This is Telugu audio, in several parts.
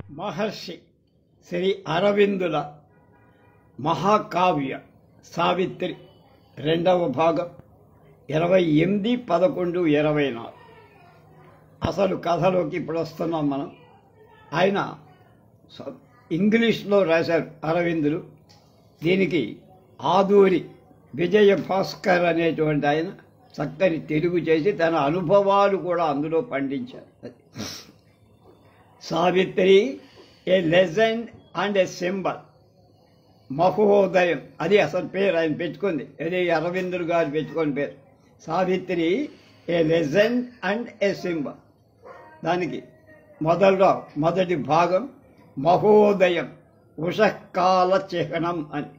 మహర్షి శ్రీ అరవిందుల మహాకావ్య సావిత్రి రెండవ భాగం 28/11/24. అసలు కథలోకి ఇప్పుడు వస్తున్నాం మనం. ఆయన ఇంగ్లీష్లో రాశారు అరవిందులు. దీనికి ఆదూరి విజయ భాస్కర్ అనేటువంటి ఆయన చక్కని తెలుగు చేసి తన అనుభవాలు కూడా అందులో పండించారు. Savitri a legend and a symbol. మహోదయం అది అసలు పేరు ఆయన పెట్టుకుంది. అదే అరవిందులు గారు పెట్టుకుని పేరు. Savitri a legend and a symbol. దానికి మొదటి భాగం మహోదయం ఉషకాల చిహ్నం అని.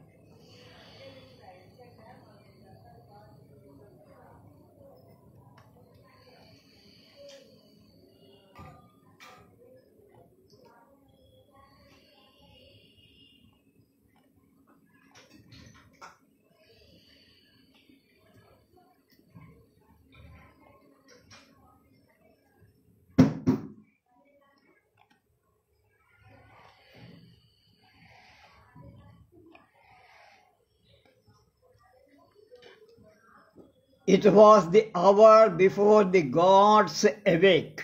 It was the hour before the gods awake.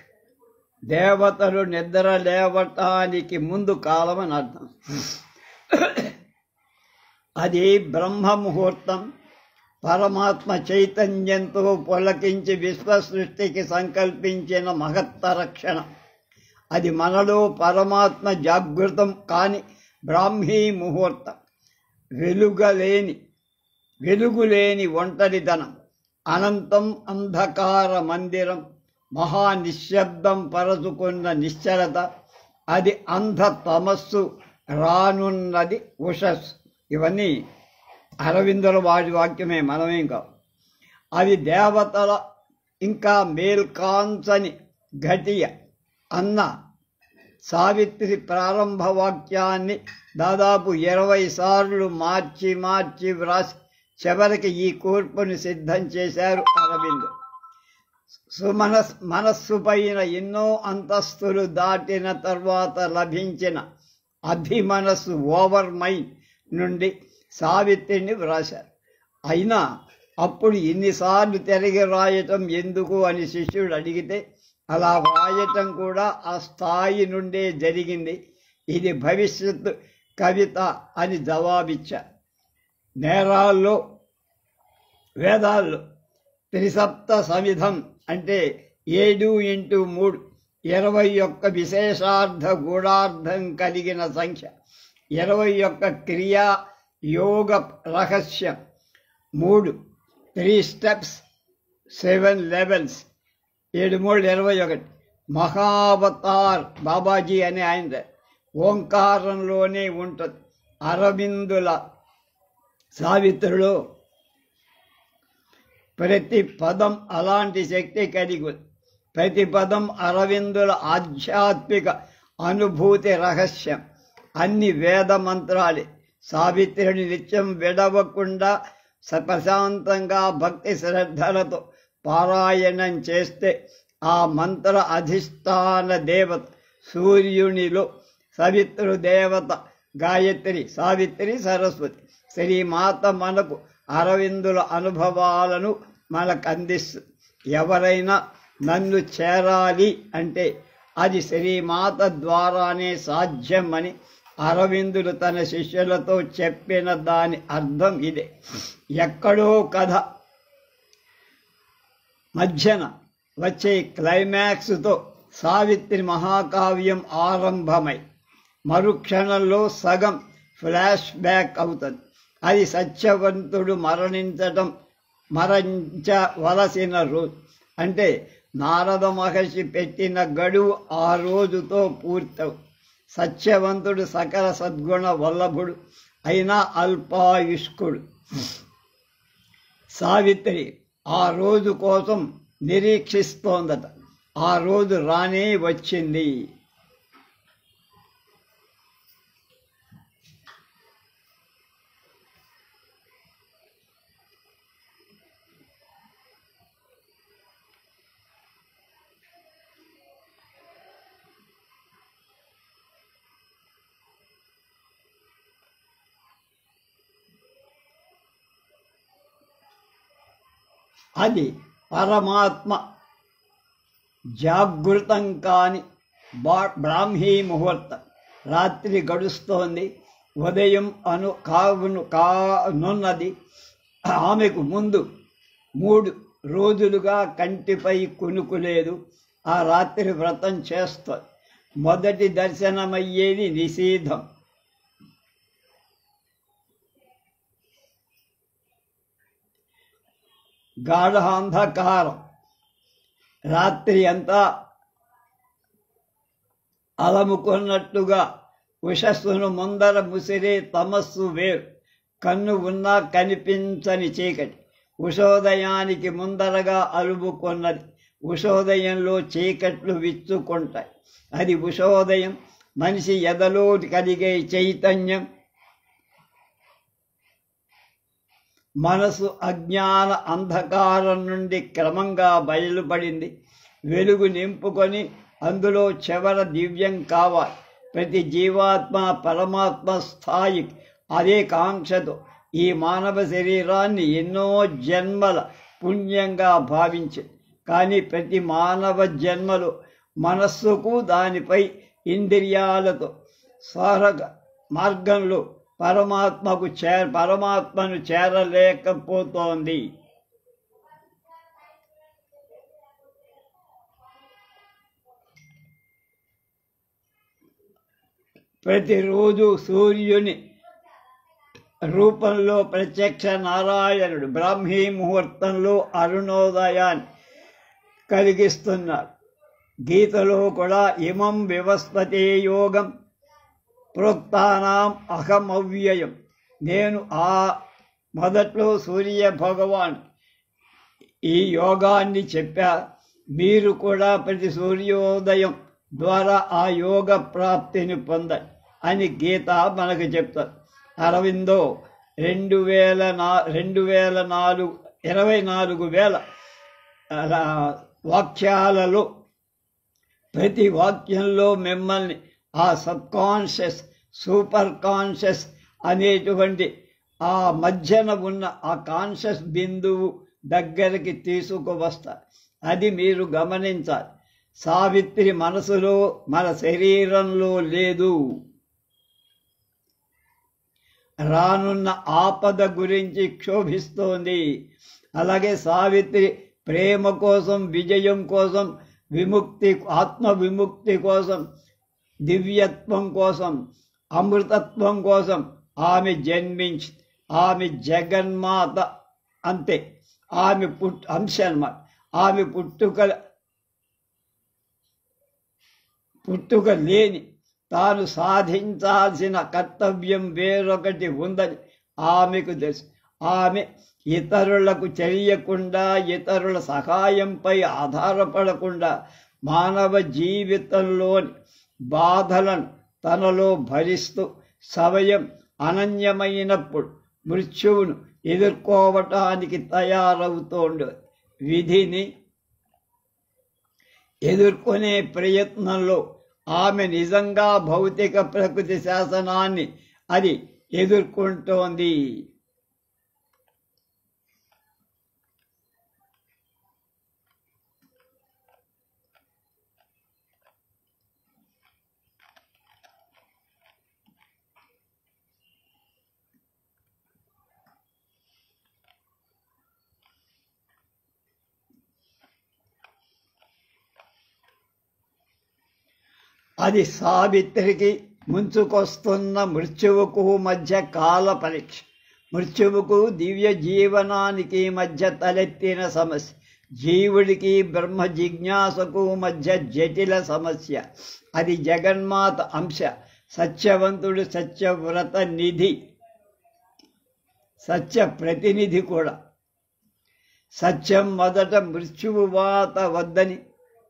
దేవతలు నిద్ర లేవటానికి ముందు కాలం అని అర్థం. అది బ్రహ్మ ముహూర్తం. పరమాత్మ చైతన్యంతో పొలకించి విశ్వ సృష్టికి సంకల్పించిన మహత్తర క్షణం. అది మనలో పరమాత్మ జాగృతం కాని బ్రాహ్మీ ముహూర్తం. వెలుగులేని ఒంటరితనం. అనంతం అంధకార మందిరం. మహానిశ్శబ్దం పరచుకున్న నిశ్చలత. అది అంధ తమస్సు. రానున్నది ఉషస్సు. ఇవన్నీ అరవిందుల వాడి వాక్యమే, మనమేం కాదు. అది దేవతల ఇంకా మేల్కాంచని ఘటియ అన్న సావిత్రి ప్రారంభ వాక్యాన్ని దాదాపు 20 సార్లు మార్చి వ్రాసి చివరికి ఈ కూర్పుని సిద్ధం చేశారు అరవిందు. మనస్సు పైన ఎన్నో అంతస్తులు దాటిన తర్వాత లభించిన అభిమనస్సు ఓవర్ మైండ్ నుండి సావిత్రిని వ్రాశారు. అయినా అప్పుడు ఇన్నిసార్లు తిరిగి రాయటం ఎందుకు అని శిష్యుడు అడిగితే అలా వ్రాయటం కూడా ఆ స్థాయి నుండే జరిగింది. ఇది భవిష్యత్తు కవిత అని జవాబిచ్చారు. వేదాల్లో త్రిసప్త సమిధం అంటే 7x3 21 విశేషార్థ గూఢార్థం కలిగిన సంఖ్య. 21 క్రియా యోగ రహస్యం. 3 స్టెప్స్ 7 లెవెల్స్. 7 3 21. మహావతార్ బాబాజీ అని ఆయన ఓంకారంలోనే ఉంటుంది. అరవిందుల సావిత్రిలో ప్రతి పదం అలాంటి శక్తి కలిగి. ప్రతి పదం అరవిందుల ఆధ్యాత్మిక అనుభూతి రహస్యం. అన్ని వేద మంత్రాలే. సావిత్రిని నిత్యం విడవకుండా ప్రశాంతంగా భక్తి శ్రద్ధలతో పారాయణం చేస్తే ఆ మంత్ర అధిష్టాన దేవత సూర్యునిలో సవితృదేవత గాయత్రి, సావిత్రి, సరస్వతి శ్రీమాత మనకు అరవిందుల అనుభవాలను మనకు అందిస్తుంది. ఎవరైనా నన్ను చేరాలి అంటే అది శ్రీమాత ద్వారానే సాధ్యమని అరవిందులు తన శిష్యులతో చెప్పిన దాని అర్థం ఇదే. ఎక్కడో కథ మధ్యన వచ్చే క్లైమాక్స్తో సావిత్రి మహాకావ్యం ఆరంభమై మరుక్షణంలో సగం ఫ్లాష్ బ్యాక్ అవుతుంది. అది సత్యవంతుడు మరణించవలసిన రోజు. అంటే నారద మహర్షి పెట్టిన గడువు ఆ రోజుతో పూర్తవు. సత్యవంతుడు సకల సద్గుణ వల్లభుడు అయినా అల్పాయుష్కుడు. సావిత్రి ఆ రోజు కోసం నిరీక్షిస్తోందట. ఆ రోజు రానే వచ్చింది. అది పరమాత్మ జాగృతం కాని బ్రాహ్మీ ముహూర్తం. రాత్రి గడుస్తోంది, ఉదయం కానున్నది. ఆమెకు ముందు 3 రోజులుగా కంటిపై కునుకు లేదు. ఆ రాత్రి వ్రతం చేస్తుంది. మొదటి దర్శనమయ్యేది నిషీధం. గాఢాంధకారం. రాత్రి అంతా అలముకున్నట్టుగా ఉషస్సును ముందర ముసిరే తమస్సు వేరు. కన్ను ఉన్నా కనిపించని చీకటి ఉషోదయానికి ముందరగా అలుముకున్నది. ఉషోదయంలో చీకట్లు విచ్చుకుంటాయి. అది ఉషోదయం. మనిషి ఎదలో కలిగే చైతన్యం. మనసు అజ్ఞాన అంధకారం నుండి క్రమంగా బయలుపడింది. వెలుగు నింపుకొని అందులో చివర దివ్యం కావాలి. ప్రతి జీవాత్మ పరమాత్మ స్థాయి అదే కాంక్షతో ఈ మానవ శరీరాన్ని ఎన్నో జన్మల పుణ్యంగా భావించింది. కానీ ప్రతి మానవ జన్మలో మనస్సుకు దానిపై ఇంద్రియాలతో స్వరగ మార్గంలో పరమాత్మను చేరలేకపోతోంది. ప్రతిరోజు సూర్యుని రూపంలో ప్రత్యక్ష నారాయణుడు బ్రాహ్మీ ముహూర్తంలో అరుణోదయాన్ని కలిగిస్తున్నాడు. గీతలో కూడా ఇమం వివస్పతే యోగం ప్రోక్తానాం అహమవ్యయం. నేను మొదట్లో సూర్య భగవాన్ ఈ యోగాన్ని చెప్పా. మీరు కూడా ప్రతి సూర్యోదయం ద్వారా ఆ యోగ ప్రాప్తిని పొందండి అని గీత మనకు చెప్తారు. అరవిందో 24,000 వాక్యాలలో ప్రతి వాక్యంలో మిమ్మల్ని ఆ సబ్కాన్షియస్, సూపర్ కాన్షియస్ అనేటువంటి ఆ మధ్యన ఉన్న ఆ కాన్షియస్ బిందువు దగ్గరికి తీసుకువస్తారు. అది మీరు గమనించాలి. సావిత్రి మనసులో, మన శరీరంలో లేదు. రానున్న ఆపద గురించి క్షోభిస్తోంది. అలాగే సావిత్రి ప్రేమ కోసం, విజయం కోసం, విముక్తి, ఆత్మ విముక్తి కోసం, దివ్యత్వం కోసం, అమృతత్వం కోసం ఆమె జన్మించి, ఆమె జగన్మాత. అంతే, ఆమె అంశ అన్నమాట. ఆమె పుట్టుక లేని తాను సాధించాల్సిన కర్తవ్యం వేరొకటి ఉందని ఆమెకు తెలుసు. ఆమె ఇతరులకు తెలియకుండా, ఇతరుల సహాయంపై ఆధారపడకుండా మానవ జీవితంలోని బాధలను తనలో భరిస్తూ సమయం అనన్యమైనప్పుడు మృత్యువును ఎదుర్కోవటానికి తయారవుతోండు. విధిని ఎదుర్కొనే ప్రయత్నంలో ఆమె నిజంగా భౌతిక ప్రకృతి శాసనాన్ని అది ఎదుర్కొంటోంది. అది సావిత్రికి ముంచుకొస్తున్న మృత్యువుకు మధ్య కాల పరీక్ష. మృత్యువుకు దివ్య జీవనానికి మధ్య తలెత్తిన సమస్య. జీవుడికి బ్రహ్మ జిజ్ఞాసకు మధ్య జటిల సమస్య. అది జగన్మాత అంశ. సత్యవంతుడు సత్యవ్రత నిధి, సత్య ప్రతినిధి కూడా. సత్యం మొదట మృత్యువు వాత వద్దని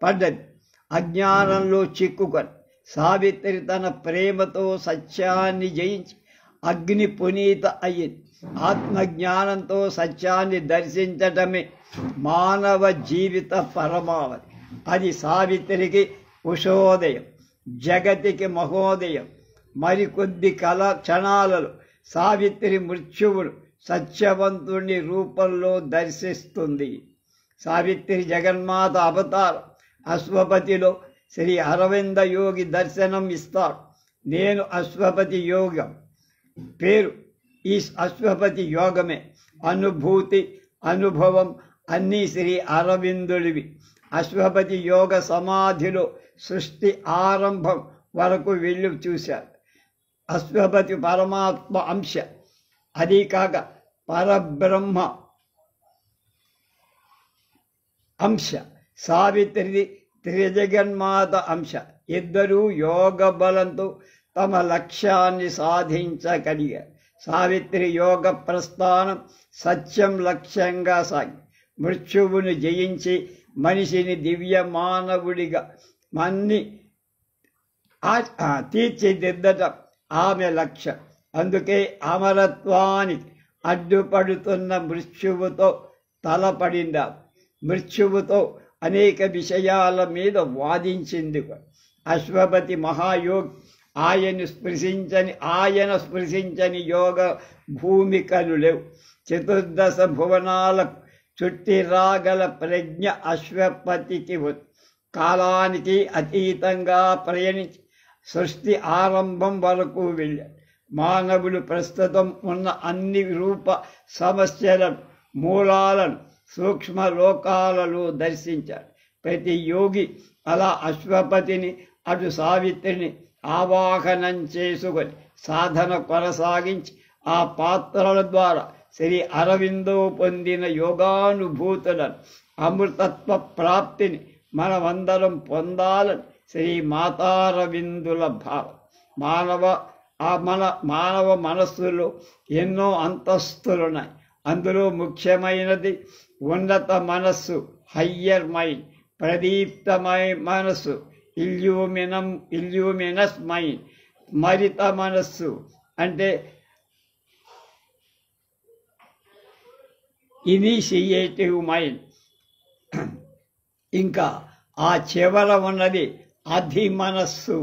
పడ్డది. అజ్ఞానంలో చిక్కుకొని సావిత్రి తన ప్రేమతో సత్యాన్ని జయించి అగ్ని పునీత అయ్యింది. ఆత్మజ్ఞానంతో సత్యాన్ని దర్శించటమే మానవ జీవిత పరమావధి. అది సావిత్రికి ఉషోదయం, జగతికి మహోదయం. మరికొద్ది క్షణాలలో సావిత్రి మృత్యువును సత్యవంతుని రూపంలో దర్శిస్తుంది. సావిత్రి జగన్మాత అవతారం. అశ్వపతిలో శ్రీ అరవింద యోగి దర్శనం ఇస్తాడు. నేను అశ్వపతి యోగం పేరు. ఈ అశ్వపతి యోగమే అనుభూతి, అనుభవం అన్నీ శ్రీ అరవిందుడివి. అశ్వపతి యోగ సమాధిలో సృష్టి ఆరంభం వరకు వెళ్ళి చూశారు. అశ్వపతి పరమాత్మ అంశ, అది కాక పరబ్రహ్మ అంశ. సావిత్రిది త్రిజగన్మాత అంశ. ఇద్దరూ యోగ బలంతో తమ లక్ష్యాన్ని సాధించగలిగారు. సావిత్రి యోగ ప్రస్థానం సత్యం లక్ష్యంగా సాగి మృత్యువును జయించి మనిషిని దివ్య మానవుడిగా మన్ని తీర్చిదిద్దటం ఆమె లక్ష్యం. అందుకే అమరత్వానికి అడ్డుపడుతున్న మృత్యువుతో తలపడిందా. మృత్యువుతో అనేక విషయాల మీద వాదించింది. అశ్వపతి మహాయోగి. ఆయన స్పృశించని యోగ భూమికలు లేవు. చతుర్దశ భువనాలకు చుట్టి రాగల ప్రజ్ఞ అశ్వపతికి. కాలానికి అతీతంగా ప్రయాణించి సృష్టి ఆరంభం వరకు వెళ్ళాడు. మానవులు ప్రస్తుతం ఉన్న అన్ని రూప సమస్యలను, మూలాలను సూక్ష్మ లోకాలలో దర్శించాడు. ప్రతి యోగి అలా అశ్వపతిని, అటు సావిత్రిని ఆవాహనం చేసుకొని సాధన కొనసాగించి ఆ పాత్రల ద్వారా శ్రీ అరవిందో పొందిన యోగానుభూతులను, అమృతత్వ ప్రాప్తిని మనమందరం పొందాలని శ్రీ మాతారవిందుల భావం. మానవ మనస్సులో ఎన్నో అంతస్తులున్నాయి. అందులో ముఖ్యమైనది ఉన్నత మనస్సు, హయ్యర్ మైండ్. ప్రదీప్తమై మనస్సు, ఇల్యూమినస్ మైండ్. మరిత మనస్సు అంటే ఇనిషియేటివ్ మైండ్. ఇంకా ఆ చివర ఉన్నది అధిమనస్సు.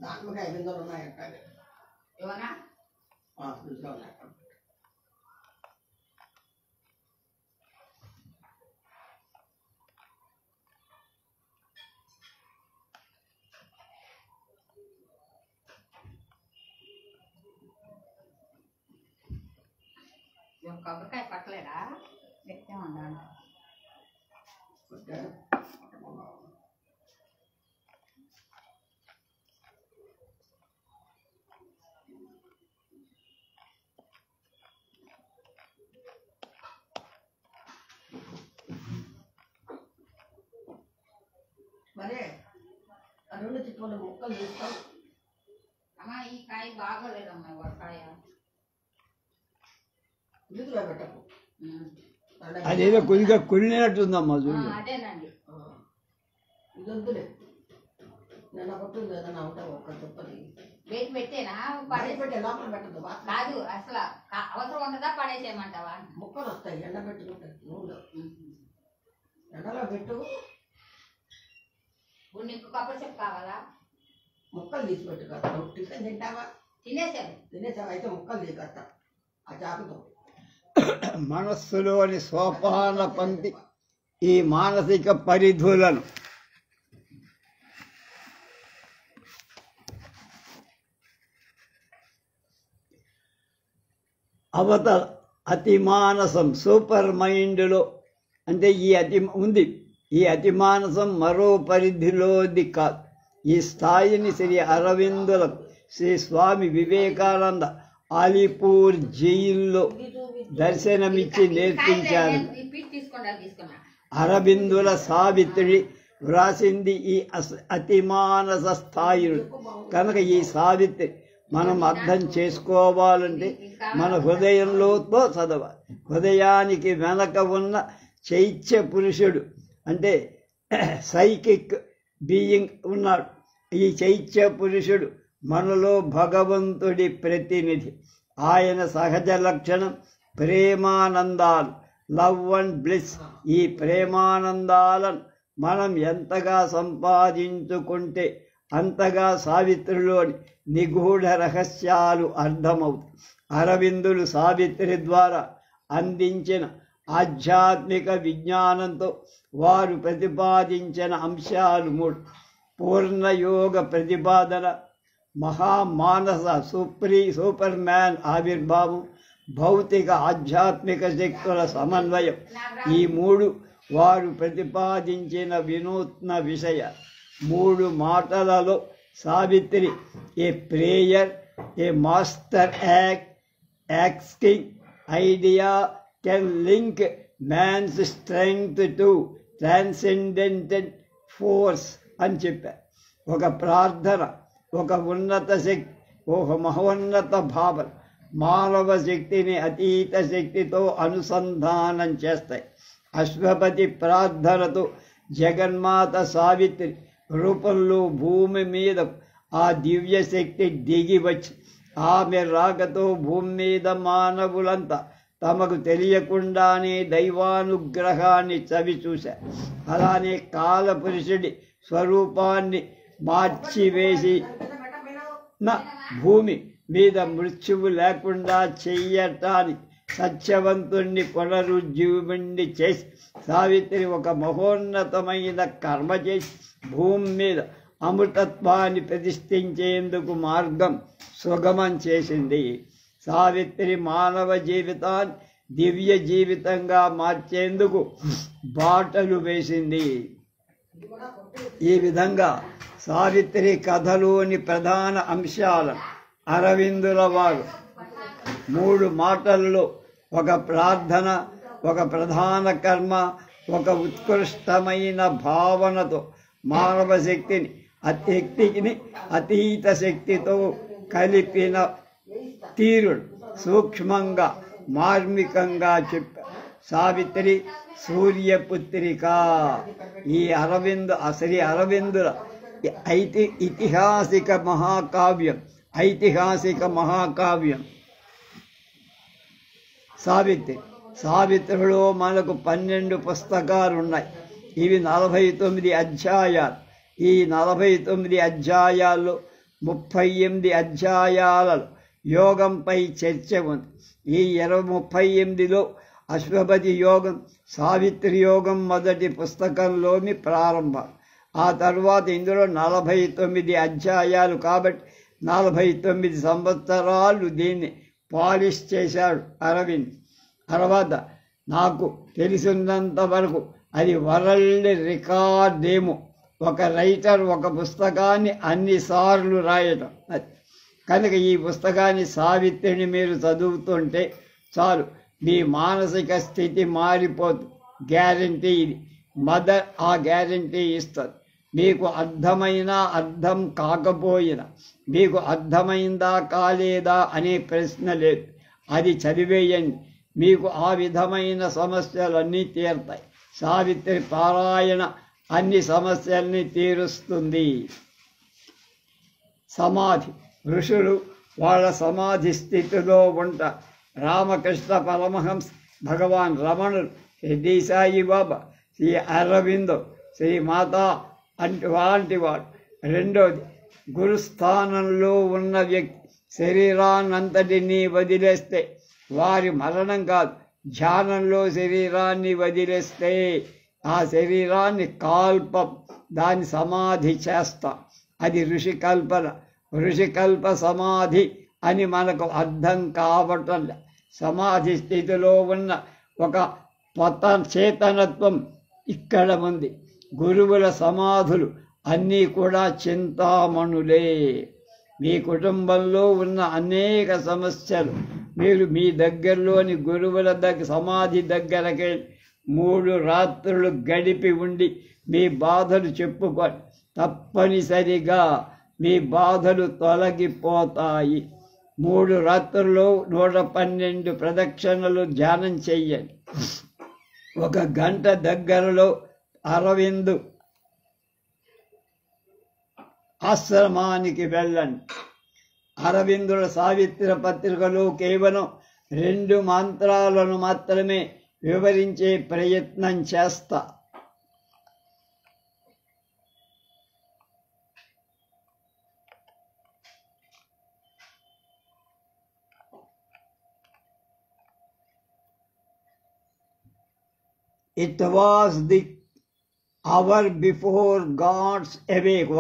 దాంట్లో 500 ఉన్నాయంట. ఏమన్నా కొబ్బరికాయ పట్టలేదా? వ్యక్తం ఉండాలి. మరి అరుణ చిక్కుల ముక్కలు తీస్తాం. అమ్మా ఈ కాయ బాగోలేదమ్మా. కాయ ఇందులో పెట్టకు. అదేదో కొద్దిగా కుళ్ళినట్టుందమ్మా చూడు. అదేనండి. ఇది వద్దులే. నేను కొట్టింది ఏదైనా ఉంటా ఒక్క చెప్పది వేసి పెట్టేనా? పెట్టే లోపల పెట్టదు. కాదు అసలు అవసరం ఉండదా? పడేసేయమంటావా? ముక్కలు వస్తాయి. ఎండ పెట్టుకుంటాయి. నూనె ఎండలో పెట్టు. నీకు కొబ్బరి చెప్పు కావాలా? ముక్కలు తీసి పెట్టు కదా. టిఫిన్ తింటావా? తినేసావు అయితే ముక్కలు తీసేస్తా ఆ చాకుతో. మనస్సులోని సోపాన పంక్తి ఈ మానసిక పరిధులను అవతల అతిమానసం సూపర్ మైండ్లో అంటే ఈ ఉంది. ఈ అతిమానసం మరో పరిధిలోది కాదు. ఈ స్థాయిని శ్రీ అరవిందులకు శ్రీ స్వామి వివేకానంద అలీపూర్ జైల్లో దర్శనమిచ్చి నేర్పించారు. అరవిందుల సావిత్రి వ్రాసింది ఈ అతిమానస స్థాయిలు కనుక ఈ సావిత్రి మనం అర్థం చేసుకోవాలంటే మన హృదయంలోతో చదవాలి. హృదయానికి వెనక ఉన్న చైత్య పురుషుడు అంటే సైకిక్ బీయింగ్ ఉన్నాడు. ఈ చైత్య పురుషుడు మనలో భగవంతుడి ప్రతినిధి. ఆయన సహజ లక్షణం ప్రేమానందాలు, లవ్ అండ్ బ్లిస్. ఈ ప్రేమానందాలను మనం ఎంతగా సంపాదించుకుంటే అంతగా సావిత్రిలోని నిగూఢ రహస్యాలు అర్థమవుతాయి. అరవిందులు సావిత్రి ద్వారా అందించిన ఆధ్యాత్మిక విజ్ఞానంతో వారు ప్రతిపాదించిన అంశాలు 3: పూర్ణయోగ ప్రతిపాదన, మహామానస సూపర్ మ్యాన్ ఆవిర్భావం, భౌతిక ఆధ్యాత్మిక శక్తుల సమన్వయం. ఈ 3 వారు ప్రతిపాదించిన వినూత్న విషయ. 3 మాటలలో Savitri a prayer, a master acting idea can link man's strength to transcendental force అని చెప్పారు. ఒక ప్రార్థన, ఒక ఉన్నత శక్తి, ఒక మహోన్నత భావన మానవ శక్తిని అతీత శక్తితో అనుసంధానం చేస్తాయి. అశ్వపతి ప్రార్థనతో జగన్మాత సావిత్రి రూపంలో భూమి మీద ఆ దివ్య శక్తి దిగి వచ్చి ఆమె రాకతో భూమి మీద మానవులంతా తమకు తెలియకుండానే దైవానుగ్రహాన్ని చవిచూశారు. అలానే కాలపురుషుడి స్వరూపాన్ని మార్చివేసి భూమి మీద మృత్యువు లేకుండా చెయ్యటానికి సత్యవంతుణ్ణి పునరుజ్జీవుణ్ణి చేసి సావిత్రి ఒక మహోన్నతమైన కర్మ చేసి భూమి మీద అమృతత్వాన్ని ప్రతిష్ఠించేందుకు మార్గం సుగమం చేసింది. సావిత్రి మానవ జీవితాన్ని దివ్య జీవితంగా మార్చేందుకు బాటలు వేసింది. ఈ విధంగా సావిత్రి కథలోని ప్రధాన అంశాలను అరవిందుల వారు 3 మాటల్లో, ఒక ప్రార్థన, ఒక ప్రధాన కర్మ, ఒక ఉత్కృష్టమైన భావనతో మానవ శక్తిని అతీత శక్తితో కలిపిన తీరుడు సూక్ష్మంగా మార్మికంగా చెప్పారు. సావిత్రి సూర్యపుత్రిక. ఈ శ్రీ అరవిందుల ఐతిహాసిక మహాకావ్యం సావిత్రిలో మనకు 12 పుస్తకాలు ఉన్నాయి. ఇవి 49 అధ్యాయాలు. ఈ 49 అధ్యాయాల్లో 38 అధ్యాయాలలో యోగంపై చర్చ ఉంది. ఈ 38లో అశ్వపతి యోగం, సావిత్రి యోగం మొదటి పుస్తకంలోని ప్రారంభం. ఆ తర్వాత ఇందులో 49 అధ్యాయాలు కాబట్టి 49 సంవత్సరాలు దీన్ని పాలిష్ చేశాడు అరవింద్. తర్వాత నాకు తెలిసినంత వరకు అది వరల్డ్ రికార్డేమో, ఒక రైటర్ ఒక పుస్తకాన్ని అన్నిసార్లు రాయటం. కనుక ఈ పుస్తకాన్ని సావిత్రిని మీరు చదువుతుంటే చాలు, మీ మానసిక స్థితి మారిపోతుంది. గ్యారంటీ ఇది. మదర్ ఆ గ్యారంటీ ఇస్తుంది. మీకు అర్థమైనా అర్థం కాకపోయినా, మీకు అర్థమైందా కాలేదా అనే ప్రశ్న లేదు. అది చదివేయండి, మీకు ఆ విధమైన సమస్యలన్నీ తీరుతాయి. సావిత్రి పారాయణ అన్ని సమస్యల్ని తీరుస్తుంది. సమాధి. ఋషులు వాళ్ళ సమాధి స్థితిలో ఉంటారు. రామకృష్ణ పరమహంస, భగవాన్ రమణులు, శ్రీ సాయి బాబా, శ్రీ అరవిందో, శ్రీ మాతా వంటి వాడు. రెండోది, గురుస్థానంలో ఉన్న వ్యక్తి శరీరాన్నంతటినీ వదిలేస్తే వారి మరణం కాదు, ధ్యానంలో శరీరాన్ని వదిలేస్తే ఆ శరీరాన్ని దాని సమాధి చేస్తాం. అది ఋషికల్పన. ఋషికల్ప సమాధి అని మనకు అర్థం కావటం. సమాధి స్థితిలో ఉన్న ఒక చేతనత్వం ఇక్కడ ఉంది. గురువుల సమాధులు అన్నీ కూడా చింతామణులే. మీ కుటుంబంలో ఉన్న అనేక సమస్యలు మీరు మీ దగ్గరలోని గురువుల సమాధి దగ్గరకి 3 రాత్రులు గడిపి ఉండి మీ బాధలు చెప్పుకొని తప్పనిసరిగా మీ బాధలు తొలగిపోతాయి. 3 రాత్రుల్లో 112 ప్రదక్షిణలు ధ్యానం చెయ్యండి. 1 గంట దగ్గరలో అరవిందు ఆశ్రమానికి వెళ్ళండి. అరవిందుల సావిత్రి పత్రికలో కేవలం 2 మంత్రాలను మాత్రమే వివరించే ప్రయత్నం చేస్తా. It was the hour before God's awake,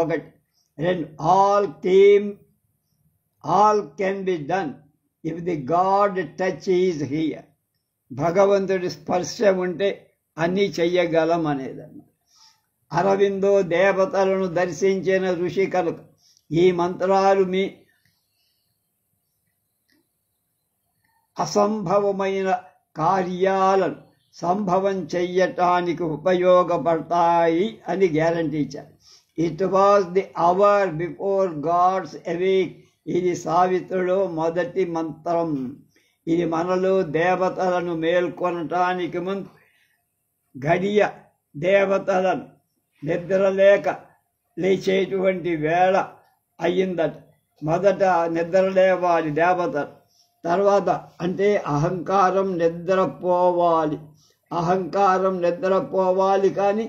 when all can be done if the God touch is here. భగవంతుడి స్పర్శ ఉంటే అన్నీ చెయ్యగలం అనేదన్నమాట. అరవిందో దేవతలను దర్శించిన ఋషి కనుక ఈ మంత్రాలు మీ అసంభవమైన కార్యాలను సంభవం చెయ్యటానికి ఉపయోగపడతాయి అని గ్యారంటీ ఇచ్చారు. It was the hour before God's awake. ఇది సావిత్రిలో మొదటి మంత్రం. ఇది మనలో దేవతలను మేల్కొనటానికి ముందు గడియ దేవతలను నిద్రలేక లేచేటువంటి వేళ అయ్యిందట. మొదట నిద్రలేవాలి దేవతలు, తర్వాత అంటే అహంకారం నిద్రపోవాలి కానీ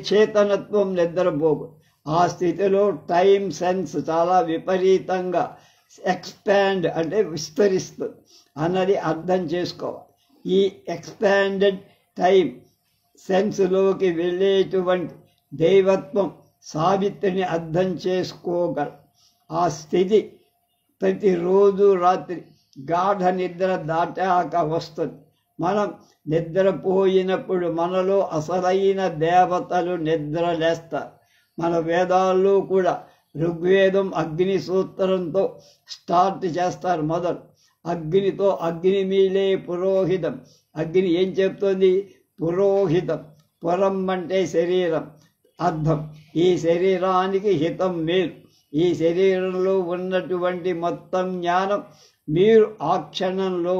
చేతనత్వం నిద్రపోదు. ఆ స్థితిలో టైం సెన్స్ చాలా విపరీతంగా ఎక్స్పాండ్ అంటే విస్తరిస్తుంది అన్నది అర్థం చేసుకోవాలి. ఈ ఎక్స్పాండెడ్ టైం సెన్స్లోకి వెళ్ళేటువంటి దైవత్వం సావిత్రిని అర్థం చేసుకోగల ఆ స్థితి ప్రతిరోజు రాత్రి గాఢ నిద్ర దాటాక వస్తుంది. మనం నిద్రపోయినప్పుడు మనలో అసలైన దేవతలు నిద్రలేస్తారు. మన వేదాల్లో కూడా ఋగ్వేదం అగ్ని సూత్రంతో స్టార్ట్ చేస్తారు. మొదలు అగ్నితో అగ్ని మీలే పురోహితం. అగ్ని ఏం చెప్తుంది? పురోహితం. పురం అంటే శరీరం అర్థం. ఈ శరీరానికి హితం మేలు. ఈ శరీరంలో ఉన్నటువంటి మొత్తం జ్ఞానం మీరు ఆ క్షణంలో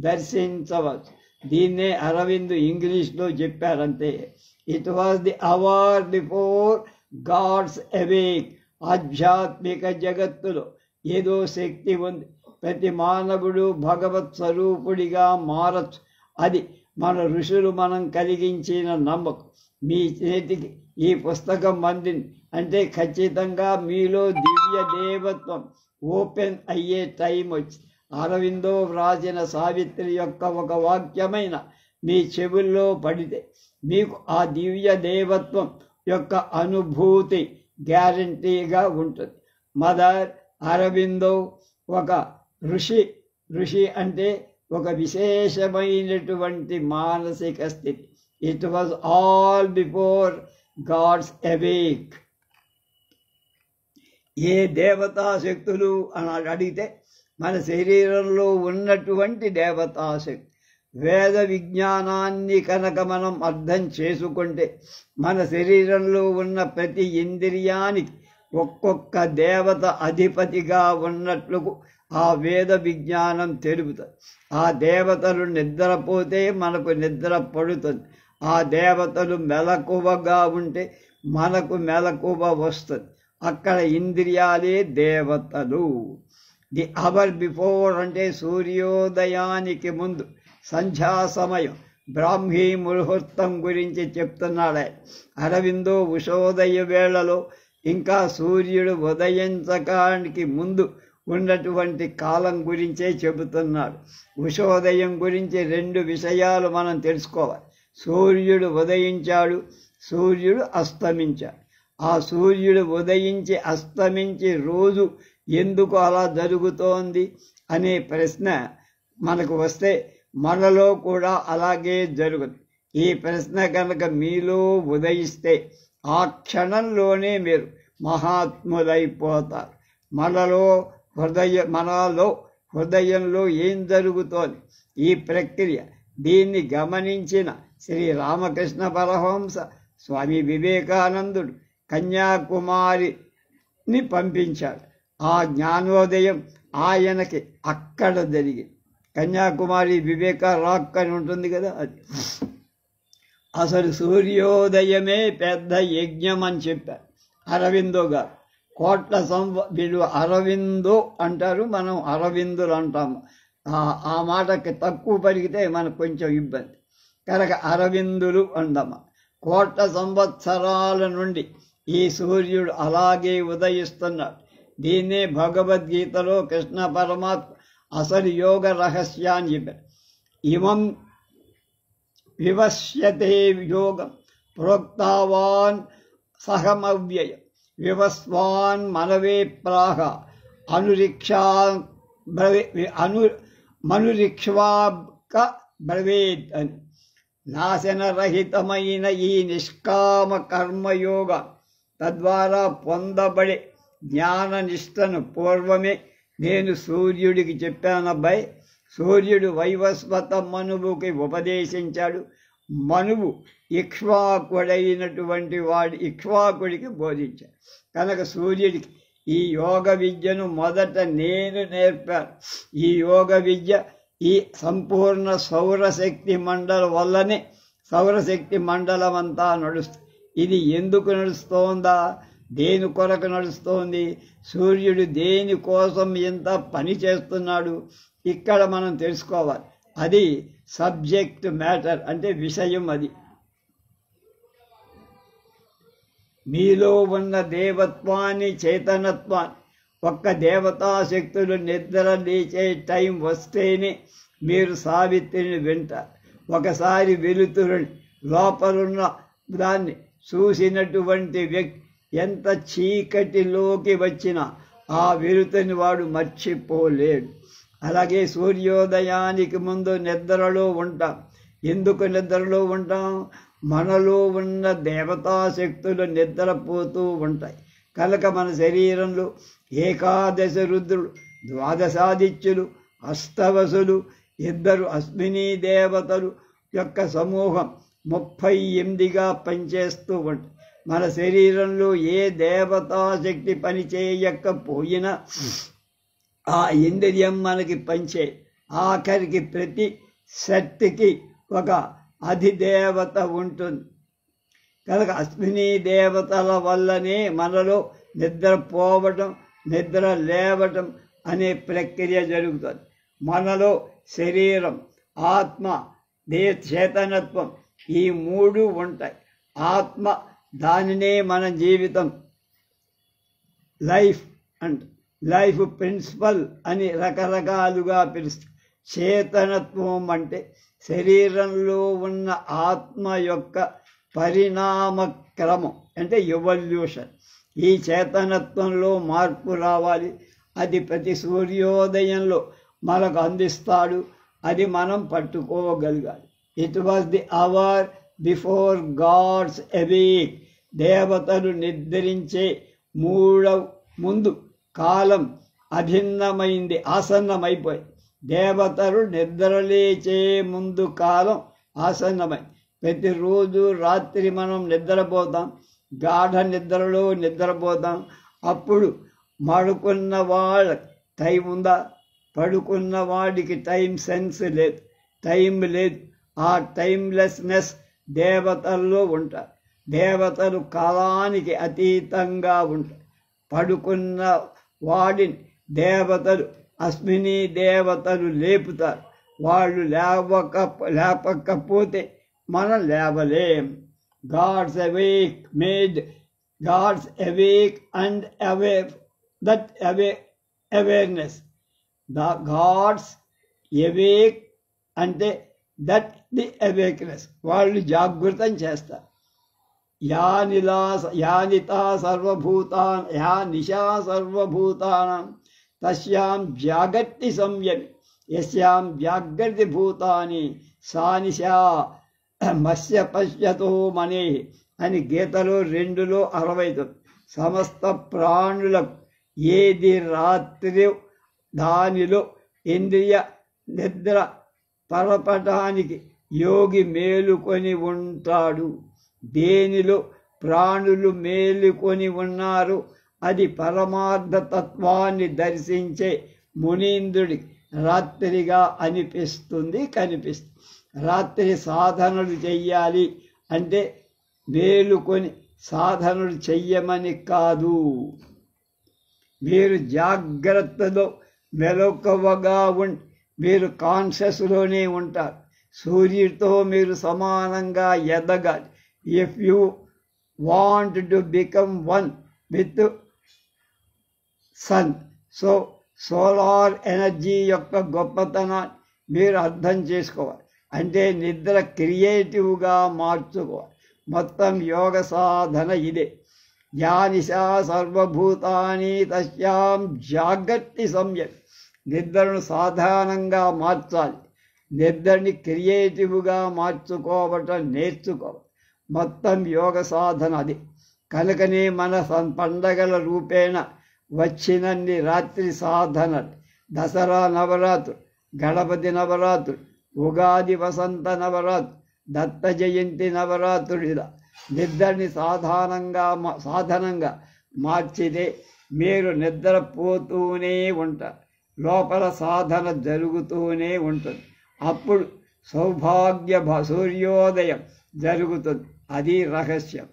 దర్శించవచ్చు. దీన్నే అరవింద్ ఇంగ్లీష్లో చెప్పారంతే. It was the hour before God's awake. ఆధ్యాత్మిక జగత్తులో ఏదో శక్తి ఉంది. ప్రతి మానవుడు భగవత్ స్వరూపుడిగా మారచ్చు. అది మన ఋషులు మనం కలిగించిన నమ్మకం. మీ చేతికి ఈ పుస్తకం అందింది అంటే ఖచ్చితంగా మీలో దివ్య దేవత్వం ఓపెన్ అయ్యే టైం వచ్చింది. అరవిందో వ్రాసిన సావిత్రి యొక్క ఒక వాక్యమైన మీ చెవుల్లో పడితే మీకు ఆ దివ్య దేవత్వం యొక్క అనుభూతి గ్యారంటీగా ఉంటుంది. మదర్ అరవిందో ఒక ఋషి అంటే ఒక విశేషమైనటువంటి మానసిక స్థితి. It was all before God's awake. ఏ దేవతాశక్తులు అని అడిగితే మన శరీరంలో ఉన్నటువంటి దేవతాశక్తి. వేద విజ్ఞానాన్ని కనుక మనం అర్థం చేసుకుంటే మన శరీరంలో ఉన్న ప్రతి ఇంద్రియానికి ఒక్కొక్క దేవత అధిపతిగా ఉన్నట్లు ఆ వేద విజ్ఞానం తెలుపుతుంది. ఆ దేవతలు నిద్రపోతే మనకు నిద్ర పడుతుంది. ఆ దేవతలు మెలకువగా ఉంటే మనకు మెలకువ వస్తుంది. అక్కడ ఇంద్రియాలే దేవతలు. ది అవర్ బిఫోర్ అంటే సూర్యోదయానికి ముందు సంధ్యా సమయం, బ్రాహ్మీ ముహూర్తం గురించి చెప్తున్నాడు అరవిందో. ఉషోదయ వేళలో ఇంకా సూర్యుడు ఉదయించడానికి ముందు ఉన్నటువంటి కాలం గురించే చెబుతున్నాడు. ఉషోదయం గురించి 2 విషయాలు మనం తెలుసుకోవాలి. సూర్యుడు ఉదయించాడు, సూర్యుడు అస్తమించాడు. ఆ సూర్యుడు ఉదయించి అస్తమించి రోజు ఎందుకు అలా జరుగుతోంది అనే ప్రశ్న మనకు వస్తే మనలో కూడా అలాగే జరుగుతుంది. ఈ ప్రశ్న కనుక మీలో ఉదయిస్తే ఆ క్షణంలోనే మీరు మహాత్ములైపోతారు. మనలో హృదయంలో ఏం జరుగుతోంది ఈ ప్రక్రియ, దీన్ని గమనించిన శ్రీ రామకృష్ణ పరమహంస స్వామి వివేకానందుడు కన్యాకుమారిని పంపించాడు. ఆ జ్ఞానోదయం ఆయనకి అక్కడ జరిగింది. కన్యాకుమారి వివేక రాక్ అని ఉంటుంది కదా, అది అసలు సూర్యోదయమే పెద్ద యజ్ఞం అని చెప్పారు అరవిందో గారు. కోట్ల వీళ్ళు అరవిందో అంటారు, మనం అరవిందులు అంటాము. ఆ మాటకి తక్కువ పలికితే మనకు కొంచెం ఇబ్బంది. కనుక అరవిందులు అందమ్మ. కోట్ల సంవత్సరాల నుండి ఈ సూర్యుడు అలాగే ఉదయిస్తున్నాడు. దీన్నే భగవద్గీతలో కృష్ణ పరమాత్మ అసలు యోగ రహస్యాన్ని చెప్పారు. ఇమం వివశ్యతే యోగం ప్రోక్తావాన్ సహమవ్యయం వివస్వాన్ మనవే ప్రాహ మనురిక్ష్వాక బ్రవేద్ అని. నాశనరహితమైన ఈ నిష్కామ కర్మయోగ తద్వారా పొందబడే జ్ఞాననిష్టను పూర్వమే నేను సూర్యుడికి చెప్పానబ్బాయి. సూర్యుడు వైవస్వత మనువుకి ఉపదేశించాడు. మనువు ఇక్ష్వాకుడైనటువంటి ఇక్ష్వాకుడికి బోధించాడు. కనుక సూర్యుడికి ఈ యోగ విద్యను మొదట నేను నేర్పాను. ఈ యోగ విద్య ఈ సంపూర్ణ సౌరశక్తి మండలం వల్లనే సౌరశక్తి మండలం అంతా నడుస్తుంది. ఇది ఎందుకు నడుస్తోందా, దేని కొరకు నడుస్తోంది, సూర్యుడు దేనికోసం ఎంత పని చేస్తున్నాడు, ఇక్కడ మనం తెలుసుకోవాలి. అది సబ్జెక్ట్ మ్యాటర్, అంటే విషయం. అది మీలో ఉన్న దేవత్వాన్ని చైతన్యత్వాన్ని ఒక్క దేవతాశక్తులు నిద్ర లేచే టైం వస్తేనే మీరు సావిత్రిని వింటారు. ఒకసారి వెలుతురుని లోపలున్న దాన్ని చూసినటువంటి వ్యక్తి ఎంత చీకటిలోకి వచ్చినా ఆ వెలుతుని వాడు మర్చిపోలేడు. అలాగే సూర్యోదయానికి ముందు నిద్రలో ఉంటాం. ఎందుకు నిద్రలో ఉంటాం? మనలో ఉన్న దేవతాశక్తులు నిద్రపోతూ ఉంటాయి. కనుక మన శరీరంలో ఏకాదశ రుద్రులు, ద్వాదశాదిత్యులు, అష్టవసులు, 2 అశ్విని దేవతలు యొక్క సమూహం 38గా పనిచేస్తూ ఉంటాయి. మన శరీరంలో ఏ దేవతాశక్తి పని చేయకపోయినా ఆ ఇంద్రియం మనకి పంచే. ఆఖరికి ప్రతి శక్తికి ఒక అధిదేవత ఉంటుంది. కనుక అశ్విని దేవతల వల్లనే మనలో నిద్రపోవటం, నిద్ర లేవటం అనే ప్రక్రియ జరుగుతుంది. మనలో శరీరం, ఆత్మ, చేతనత్వం ఈ 3 ఉంటాయి. ఆత్మ, దానినే మన జీవితం, లైఫ్ అండ్ లైఫ్ ప్రిన్సిపల్ అని రకరకాలుగా పిలుస్తారు. చేతనత్వం అంటే శరీరంలో ఉన్న ఆత్మ యొక్క పరిణామ క్రమం, అంటే ఎవల్యూషన్. ఈ చేతనత్వంలో మార్పు రావాలి. అది ప్రతి సూర్యోదయంలో మనకు అందిస్తాడు. అది మనం పట్టుకోగలగాలి. It was the hour before God's awake. దేవతలు నిద్రించే ముందు కాలం అభిన్నమైంది, ఆసన్నమైపోయి. దేవతలు నిద్రలేచే ముందు కాలం ఆసన్నమైంది. ప్రతిరోజు రాత్రి మనం నిద్రపోతాం, గాఢ నిద్రలో నిద్రపోతాం. అప్పుడు పడుకున్న వాళ్ళ టైం ఉందా? పడుకున్న వాడికి టైం సెన్స్ లేదు, టైం లేదు. ఆ టైమ్లెస్నెస్ దేవతల్లో ఉంటారు. దేవతలు కాలానికి అతీతంగా ఉంటారు. పడుకున్న వాడిని దేవతలు, అశ్విని దేవతలు లేపుతారు. వాళ్ళు లేపకపోతే మనం లేవలేం. Gods awake made gods awake and aware that awareness. The gods awake అంటే దట్ ది అవేక్నెస్. వాళ్ళు జాగృతం చేస్తారు. యా నిశా సర్వభూతానాం తస్యాం జాగర్తి సంయమి యస్యాం జాగర్తి భూతాని సా నిశా మత్స్య పశ్యతో మనే అని గీతలో 2:69. సమస్త ప్రాణులకు ఏది రాత్రి దానిలో ఇంద్రియ నిద్ర పరపటానికి యోగి మేలుకొని ఉంటాడు. దేనిలో ప్రాణులు మేలుకొని ఉన్నారు అది పరమార్థ తత్వాన్ని దర్శించే మునీంద్రుడికి రాత్రిగా అనిపిస్తుంది, కనిపిస్తుంది. రాత్రి సాధనలు చెయ్యాలి అంటే మేలుకొని సాధనలు చెయ్యమని కాదు. మీరు జాగ్రత్తలో మెలకువగా ఉండి మీరు కాన్షియస్లోనే ఉంటారు. సూర్యుడితో మీరు సమానంగా ఎదగాలి. If you want to become one with sun, so solar energy యొక్క గొప్పతనాన్ని మీరు అర్థం చేసుకోవాలి. అంటే నిద్ర క్రియేటివ్గా మార్చుకోవాలి. మొత్తం యోగ సాధన ఇదే. జ్ఞానిశా సర్వభూతాని తస్యాం జాగర్తి సంయత్. నిద్రను సాధారణంగా మార్చాలి. నిద్రని క్రియేటివ్గా మార్చుకోవటం నేర్చుకోవాలి. మొత్తం యోగ సాధన అది. కనుకనే మన పండగల రూపేణ వచ్చినన్ని రాత్రి సాధనలు. దసరా నవరాత్రులు, గణపతి నవరాత్రులు, ఉగాది వసంత నవరాత్రులు, దత్త జయంతి నవరాత్రులు. ఇలా నిద్రని సాధనంగా మార్చితే మీరు నిద్రపోతూనే ఉంటారు. లోపల సాధన జరుగుతూనే ఉంటుంది. అప్పుడు సూర్యోదయం జరుగుతుంది. అది రహస్యం.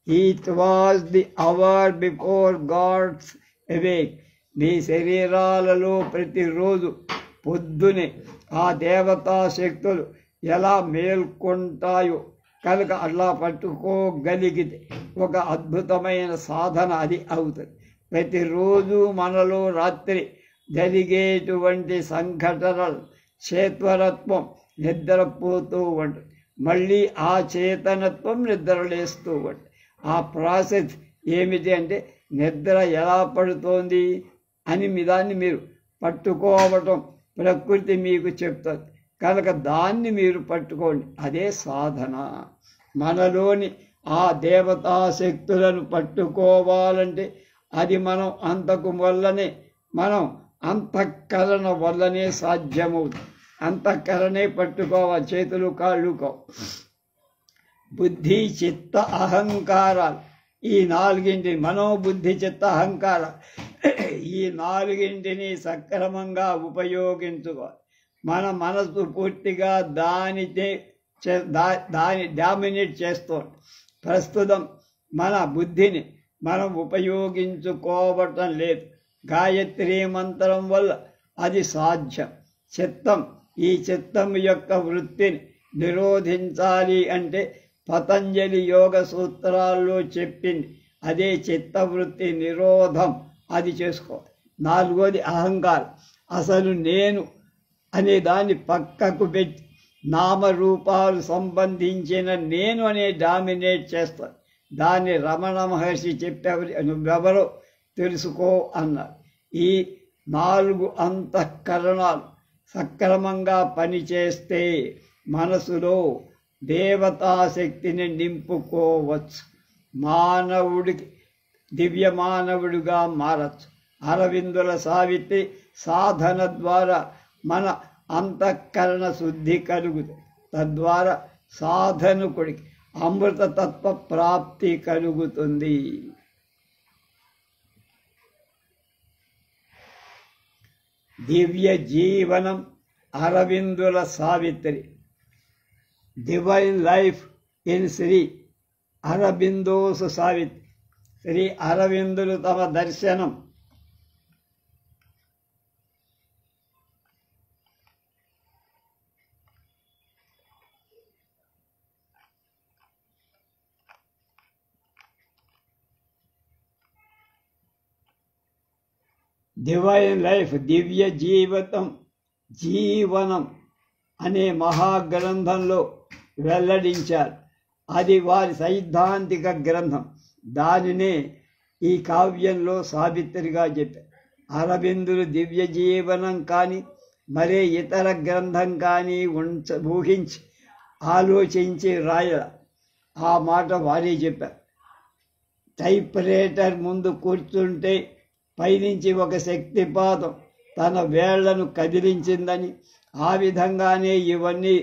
It was the hour before God's awake. మీ శరీరాలలో ప్రతిరోజు పొద్దునే ఆ దేవతా శక్తులు ఎలా మేల్కొంటాయో కనుక అలా పట్టుకోగలిగితే ఒక అద్భుతమైన సాధన అది అవుతుంది. ప్రతిరోజు మనలో రాత్రి జరిగేటువంటి సంఘటనలు చేత్వరత్వం నిద్రపోతూ ఉంటుంది. మళ్ళీ ఆ చేతనత్వం నిద్రలేస్తూ ఉంటుంది. ఆ ప్రాసెస్ ఏమిటి అంటే నిద్ర ఎలా పడుతోంది అని దాన్ని మీరు పట్టుకోవటం ప్రకృతి మీకు చెప్తుంది. కనుక దాన్ని మీరు పట్టుకోండి. అదే సాధన. మనలోని ఆ దేవతా శక్తులను పట్టుకోవాలంటే అది మనం మనం అంతఃకరణ వల్లనే సాధ్యమవుతుంది. అంతఃకరణే పట్టుకోవాలి, చేతులు కాళ్ళు కావు. బుద్ధి చిత్త అహంకారాలు, ఈ నాలుగింటి మనోబుద్ధి చిత్త అహంకారాలు, ఈ నాలుగింటిని సక్రమంగా ఉపయోగించుకోవాలి. మన మనసు పూర్తిగా దాని డామినేట్ చేస్తుంది. ప్రస్తుతం మన బుద్ధిని మనం ఉపయోగించుకోవటం లేదు. గాయత్రీ మంత్రం వల్ల అది సాధ్యం. ఈ చిత్తం యొక్క వృత్తిని నిరోధించాలి అంటే పతంజలి యోగ సూత్రాల్లో చెప్పింది అదే చిత్తవృత్తి నిరోధం. అది చేసుకోవాలి. నాలుగోది అహంకారం. అసలు నేను అనే దాన్ని పక్కకు పెట్టి నామరూపాలు సంబంధించిన నేను అనే డామినేట్ చేస్తాను. దాన్ని రమణ మహర్షి చెప్పేవారు, నువ్వెవరో తెలుసుకో అన్నారు. ఈ 4 అంతఃకరణాలు సక్రమంగా పనిచేస్తే మనసులో దేవతాశక్తిని నింపుకోవచ్చు. మానవుడికి దివ్య మానవుడిగా మారచ్చు. అరవిందుల సావిత్రి సాధన ద్వారా మన అంతఃకరణ శుద్ధి కలుగుతుంది. తద్వారా సాధకుడికి అమృతతత్వ ప్రాప్తి కలుగుతుంది. దివ్య జీవనం అరవిందుల Savitri. Divine life in Sri Aurobindo's Savitri. Sri అరవిందులు తమ దర్శనం డివైన్ లైఫ్ దివ్య జీవనం అనే మహాగ్రంథంలో వెల్లడించారు. అది వారి సైద్ధాంతిక గ్రంథం. దానినే ఈ కావ్యంలో సావిత్రిగా చెప్పారు. అరవిందులు దివ్య జీవనం కానీ మరే ఇతర గ్రంథం కానీ ఊహించి ఆలోచించి రాయాల. ఆ మాట వారే చెప్పారు. టైప్ రైటర్ ముందు కూర్చుంటే పైనుంచి ఒక శక్తిపాతం తన వేళ్లను కదిలించిందని, ఆ విధంగానే ఇవన్నీ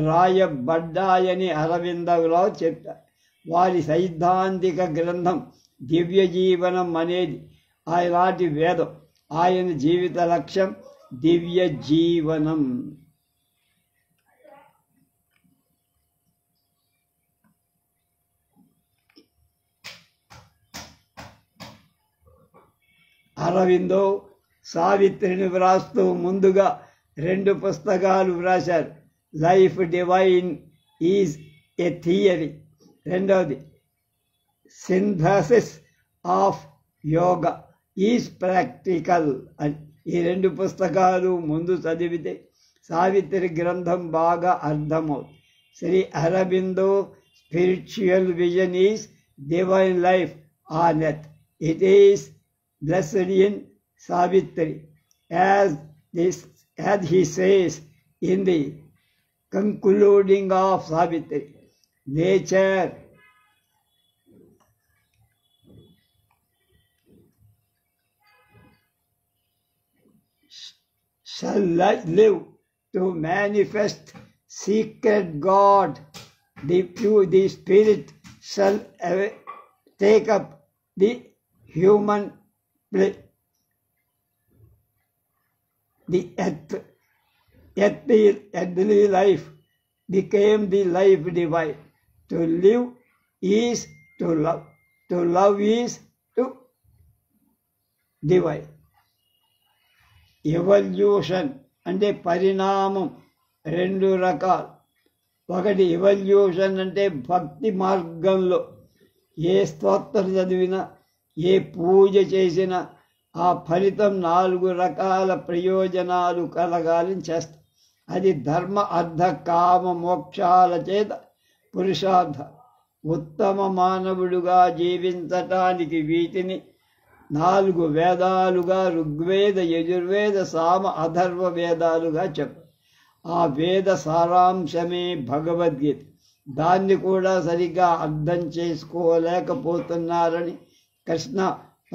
రాయబడ్డాయని అరవిందరావు చెప్పారు. వారి సైద్ధాంతిక గ్రంథం దివ్య జీవనం అనేది ఆయనాటి వేదం. ఆయన జీవిత లక్ష్యం దివ్య జీవనం. అరవిందో సావిత్రిని వ్రాస్తూ ముందుగా 2 పుస్తకాలు వ్రాశారు. Life divine is a theory, రెండవది synthesis of yoga is practical అని. ఈ 2 పుస్తకాలు ముందు చదివితే సావిత్రి గ్రంథం బాగా అర్థమవుతుంది. Sri Aurobindo spiritual vision is divine life on earth. It is blessed in Savitri, as he says in the concluding of Savitri. Nature shall live to manifest secret God. The spirit shall take up the human place. The earthly life became the life divine. To live is to love. To love is to divine. Evolution అంటే పరిణామం 2 రకాలు. ఒకటి ఎవల్యూషన్ అంటే భక్తి మార్గంలో ఏ స్తోత్రం చదివినా, ఏ పూజ చేసినా ఆ ఫలితం 4 రకాల ప్రయోజనాలు కలగాలని చేస్తాం. అది ధర్మ, అర్థ, కామ, మోక్షాల చేత పురుషార్థ. ఉత్తమ మానవుడుగా జీవించటానికి వీటిని 4 వేదాలుగా ఋగ్వేద, యజుర్వేద, సామ, అథర్వ వేదాలుగా చెప్పారు. ఆ వేద సారాంశమే భగవద్గీత. దాన్ని కూడా సరిగ్గా అర్థం చేసుకోలేకపోతున్నారని కృష్ణ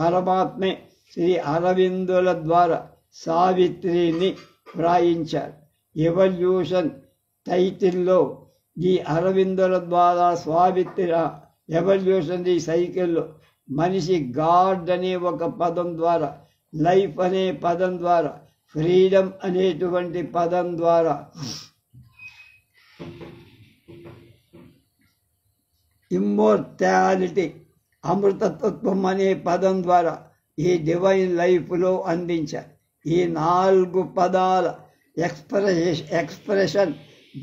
పరమాత్మే శ్రీ అరవిందుల ద్వారా సావిత్రిని వ్రాయించారు. ఎవల్యూషన్ టైటిల్లో ఈ అరవిందుల ద్వారా సావిత్రి ఎవల్యూషన్ ఈ సైకిల్లో మనిషి గాడ్ అనే ఒక పదం ద్వారా, లైఫ్ అనే పదం ద్వారా, ఫ్రీడమ్ అనేటువంటి పదం ద్వారా, ఇమ్మోర్టాలిటీ అమృతత్వం అనే పదం ద్వారా ఈ డివైన్ లైఫ్లో అందించారు. ఈ 4 పదాల ఎక్స్ప్రెషన్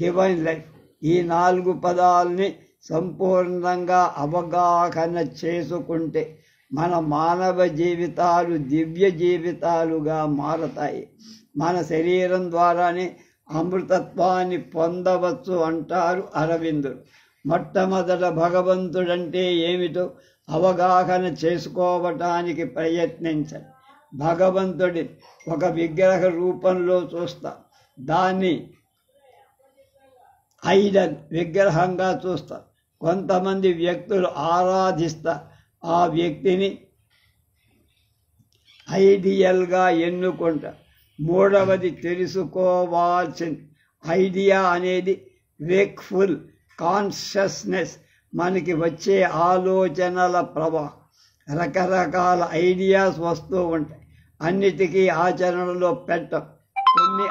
డివైన్ లైఫ్. ఈ 4 పదాలని సంపూర్ణంగా అవగాహన చేసుకుంటే మన మానవ జీవితాలు దివ్య జీవితాలుగా మారతాయి. మన శరీరం ద్వారానే అమృతత్వాన్ని పొందవచ్చు అంటారు అరవిందుడు. మొట్టమొదట భగవంతుడంటే ఏమిటో అవగాహన చేసుకోవటానికి ప్రయత్నించండి. భగవంతుడి ఒక విగ్రహ రూపంలో చూస్తాం, దాన్ని ఐడల్ విగ్రహంగా చూస్తాం. కొంతమంది వ్యక్తులు ఆరాధిస్తారు, ఆ వ్యక్తిని ఐడియల్గా ఎన్నుకుంటారు. మూడవది తెలుసుకోవాల్సింది ఐడియా అనేది వేక్ఫుల్ కాన్షియస్నెస్. మనకి వచ్చే ఆలోచనల ప్రవాహం. రకరకాల ఐడియాస్ వస్తూ ఉంటాయి. అన్నిటికీ ఆచరణలో పెట్టం. కొన్ని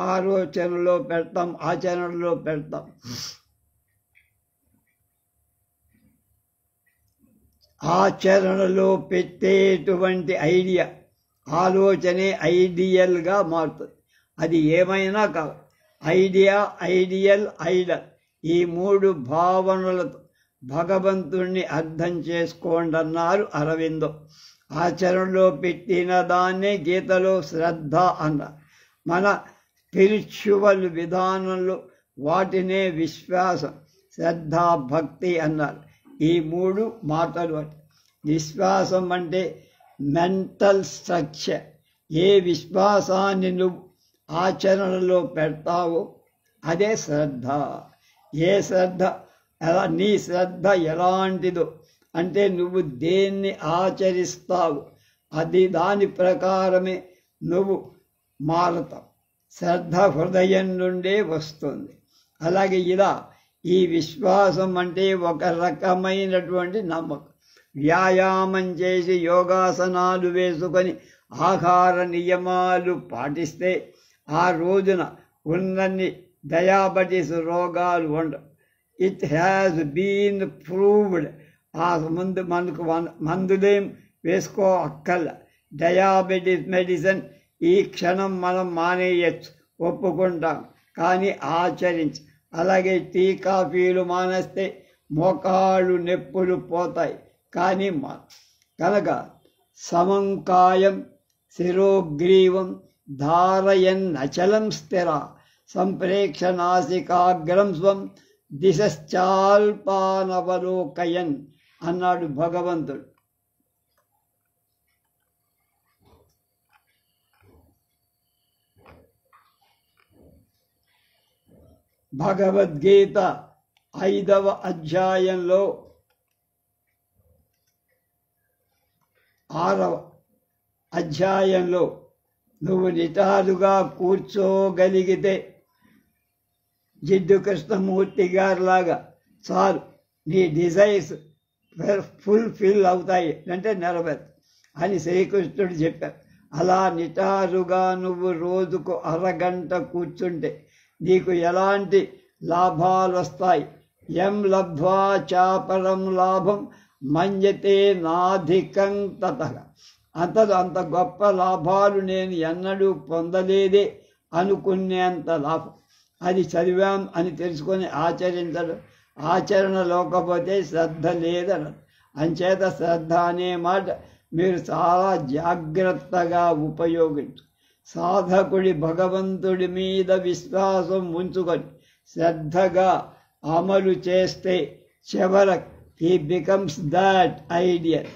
ఆలోచనలో పెడతాం, ఆచరణలో పెడతాం. ఆచరణలో పెట్టేటువంటి ఆలోచనే ఐడియల్గా మారుతుంది. అది ఏమైనా కాదు. ఐడియా, ఐడియల్, ఐడల్, ఈ 3 భావనలతో భగవంతుణ్ణి అర్థం చేసుకోండి అన్నారు అరవిందో. ఆచరణలో పెట్టిన దాన్నే గీతలో శ్రద్ధ అన్నారు. మన స్పిరిచువల్ విధానంలో వాటినే విశ్వాసం, శ్రద్ధ, భక్తి అన్నారు. ఈ 3 మాటలు. విశ్వాసం అంటే మెంటల్ స్ట్రక్చర్. ఏ విశ్వాసాన్ని నువ్వు ఆచరణలో పెడతావో అదే శ్రద్ధ. ఏ శ్రద్ధ నీ శ్రద్ధ ఎలాంటిదో అంటే నువ్వు దేన్ని ఆచరిస్తావు అది దాని ప్రకారమే నువ్వు మారతావు. శ్రద్ధ హృదయం నుండే వస్తుంది. అలాగే ఇలా ఈ విశ్వాసం అంటే ఒక రకమైనటువంటి నమ్మకం. వ్యాయామం చేసి యోగాసనాలు వేసుకొని ఆహార నియమాలు పాటిస్తే ఆ రోజున ఉన్నన్ని డయాబెటీస్ రోగాలు ఉండవు. It has been proved. ఆ మందులేం వేసుకో అక్కర్ల. డయాబెటీస్ మెడిసిన్ ఈ క్షణం మనం మానేయచ్చు, ఒప్పుకుంటాం, కానీ ఆచరించి. అలాగే టీ కాఫీలు మానేస్తే మోకాళ్ళు నొప్పులు పోతాయి, కానీ కనుక సమంకాయం శిరోగ్రీవం ధారయన్నచలం స్థిర సంప్రేక్షనాసికాగ్రం స్వం దిశశ్చాల్పానవలోకయన్ అన్నాడు భగవంతుడు. భగవద్గీత 5వ అధ్యాయంలో 6వ అధ్యాయంలో నువ్వు నిటారుగా కూర్చోగలిగితే జిడ్డు కృష్ణమూర్తి గారిలాగా చాలు, నీ డిజైర్స్ ఫుల్ఫిల్ అవుతాయి, అంటే నెరవేరు అని శ్రీకృష్ణుడు చెప్పారు. అలా నిటారుగా నువ్వు రోజుకు అరగంట కూర్చుంటే నీకు ఎలాంటి లాభాలు వస్తాయి? ఎం లబ్ధ్వా చాపరం లాభం మన్యతే నాధికం తతః. అంత గొప్ప లాభాలు నేను ఎన్నడూ పొందలేదే అనుకునేంత లాభం. అది చదివాం అని తెలుసుకొని ఆచరించడం, ఆచరణ లేకపోతే శ్రద్ధ లేదనదు. అంచేత శ్రద్ధ అనే మాట మీరు చాలా జాగ్రత్తగా ఉపయోగించు. సాధకుడి భగవంతుడి మీద విశ్వాసం ఉంచుకొని శ్రద్ధగా అమలు చేస్తే చివరకు హీ బికమ్స్ దట్ ఐడియల్.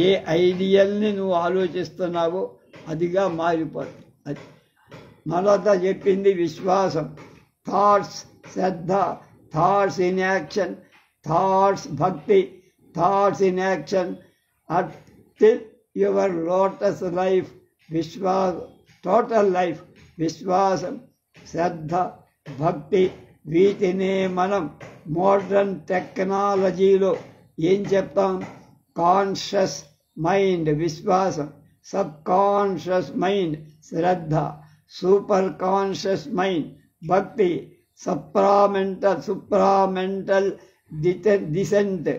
ఏ ఐడియల్ని నువ్వు ఆలోచిస్తున్నావో అదిగా మారిపోతుంది. అది మనతో చెప్పింది విశ్వాసం, థాట్స్ శ్రద్ధ, థాట్స్ ఇన్ యాక్షన్, థాట్స్ భక్తి, thoughts in action till your lotus life, విశ్వాసం, టోటల్ లైఫ్, విశ్వాసం, శ్రద్ధ, భక్తి. వీటినే మనం మోడర్న్ టెక్నాలజీలో ఏం చెప్తాం? కాన్షియస్ మైండ్ విశ్వాసం, సబ్ కాన్షియస్ మైండ్ శ్రద్ధ, సూపర్ కాన్షియస్ మైండ్ భక్తి, సుప్రామెంటల్ డిసెంట్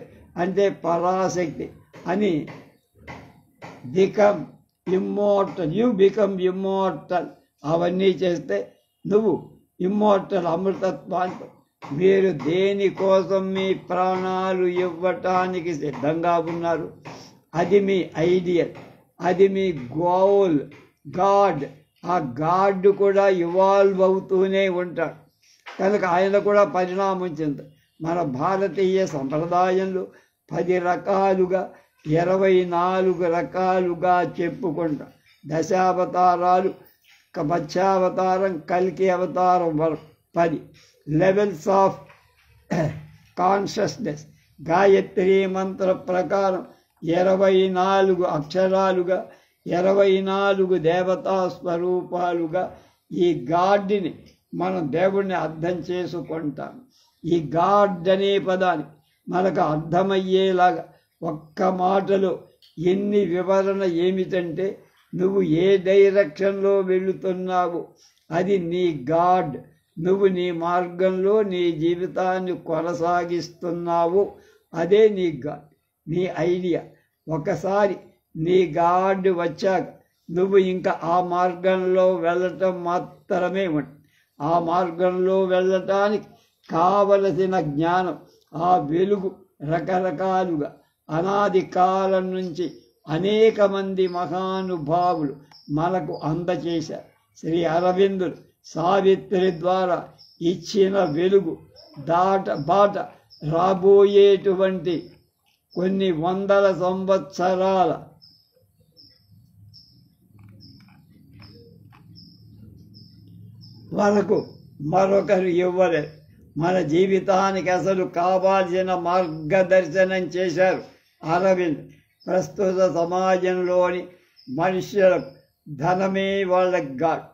అంటే పరాశక్తి అని. Become immortal, you become immortal. అవన్నీ చేస్తే నువ్వు ఇమ్మోర్టల్ అమృతత్వాన్ని. మీరు దేనికోసం మీ ప్రాణాలు ఇవ్వటానికి సిద్ధంగా ఉన్నారు, అది మీ ఐడియల్, అది మీ గోల్, గాడ్. ఆ గాడ్ కూడా ఇవాల్వ్ అవుతూనే ఉంటాడు కనుక ఆయన కూడా పరిణామం చెందారు. మన భారతీయ సంప్రదాయంలో 10 రకాలుగా 24 రకాలుగా చెప్పుకుంటాం. దశావతారాలు, మత్స్యావతారం, కల్కి అవతారం వరకు 10 లెవెల్స్ ఆఫ్ కాన్షియస్నెస్. గాయత్రి మంత్ర ప్రకారం 24 అక్షరాలుగా 24 దేవతా స్వరూపాలుగా ఈ గాడ్ని మనం దేవుణ్ణి అర్థం చేసుకుంటాం. ఈ గాడ్ అనే పదానికి మనకు అర్థమయ్యేలాగా ఒక్క మాటలో ఎన్ని వివరణ ఏమిటంటే, నువ్వు ఏ డైరెక్షన్లో వెళుతున్నావు అది నీ గాడ్. నువ్వు నీ మార్గంలో నీ జీవితాన్ని కొనసాగిస్తున్నావు, అదే నీ గాడ్, నీ ఐడియా. ఒకసారి నీ గాడ్ వచ్చాక నువ్వు ఇంకా ఆ మార్గంలో వెళ్ళటం మాత్రమే ఉంటుంది. ఆ మార్గంలో వెళ్ళటానికి కావలసిన జ్ఞానం, ఆ వెలుగు రకరకాలుగా అనాది కాలం నుంచి అనేక మంది మహానుభావులు మనకు అందచేశారు. శ్రీ అరవిందులు సావిత్రి ద్వారా ఇచ్చిన వెలుగు బాట రాబోయేటువంటి కొన్ని వందల సంవత్సరాల వరకు మరొకరు ఇవ్వలేరు. మన జీవితానికి అసలు కావాల్సిన మార్గదర్శనం చేశారు అరవింద్. ప్రస్తుత సమాజంలోని మనుషులకు ధనమే వాళ్ళ గాడ్.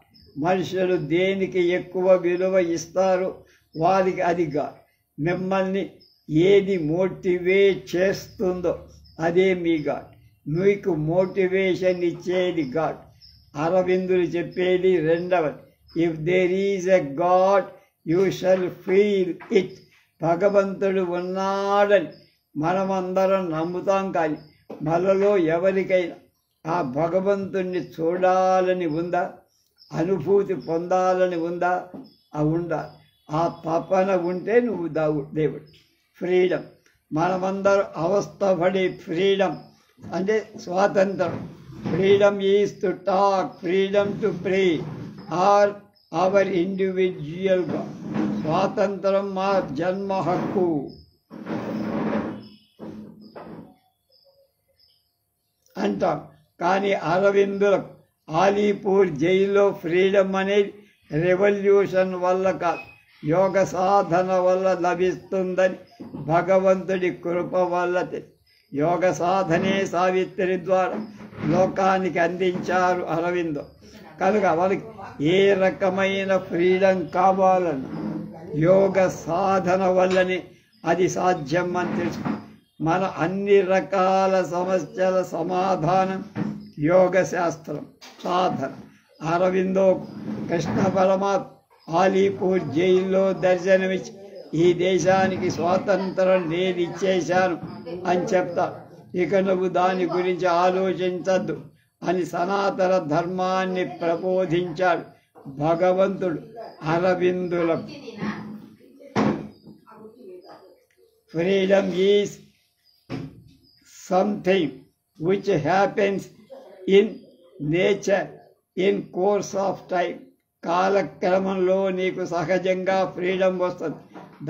మనుషులు దేనికి ఎక్కువ విలువ ఇస్తారో వారికి అది గాడ్. మిమ్మల్ని ఏది మోటివేట్ చేస్తుందో అదే మీ గాడ్. మీకు మోటివేషన్ ఇచ్చేది గాడ్. అరవిందులు చెప్పేది రెండవది, if there is a God you shall feel it. భగవంతుడు ఉన్నాడని మనమందరం నమ్ముతాం, కానీ మనలో ఎవరికైనా ఆ భగవంతుణ్ణి చూడాలని ఉందా, అనుభూతి పొందాలని ఉందా, ఉండాలి. ఆ తపన ఉంటే నువ్వు దేవుడు. ఫ్రీడమ్, మనమందరం అవస్థపడి ఫ్రీడమ్ అంటే స్వాతంత్రం. Freedom is to talk, freedom to pray or our ఇండివిజువల్గా. స్వాతంత్రం మా జన్మ హక్కు. అంటాం. కానీ అరవిందులకు ఆలీపూర్ జైల్లో ఫ్రీడమ్ అనేది రెవల్యూషన్ వల్ల కాదు, యోగ సాధన వల్ల లభిస్తుందని భగవంతుడి కృప వల్ల యోగ సాధనే సావిత్రి ద్వారా లోకానికి అందించారు అరవిందో. కనుక వాళ్ళకి ఏ రకమైన ఫ్రీడమ్ కావాలన్నా యోగ సాధన వల్లనే అది సాధ్యం అని తెలుసు. మన అన్ని రకాల సమస్యల సమాధానం యోగ శాస్త్రం, సాధన. అరవిందో కృష్ణ పరమాత్మ ఆలీపూర్ జైల్లో దర్శనమిచ్చి ఈ దేశానికి స్వాతంత్రం నేను ఇచ్చేశాను అని చెప్తారు. ఇక నువ్వు దాని గురించి ఆలోచించద్దు అని సనాతన ధర్మాన్ని ప్రబోధించాడు భగవంతుడు అరవిందులకు. Freedom is something which happens in nature in course of time. కాలక్రమంలో నీకు సహజంగా ఫ్రీడమ్ వస్తుంది.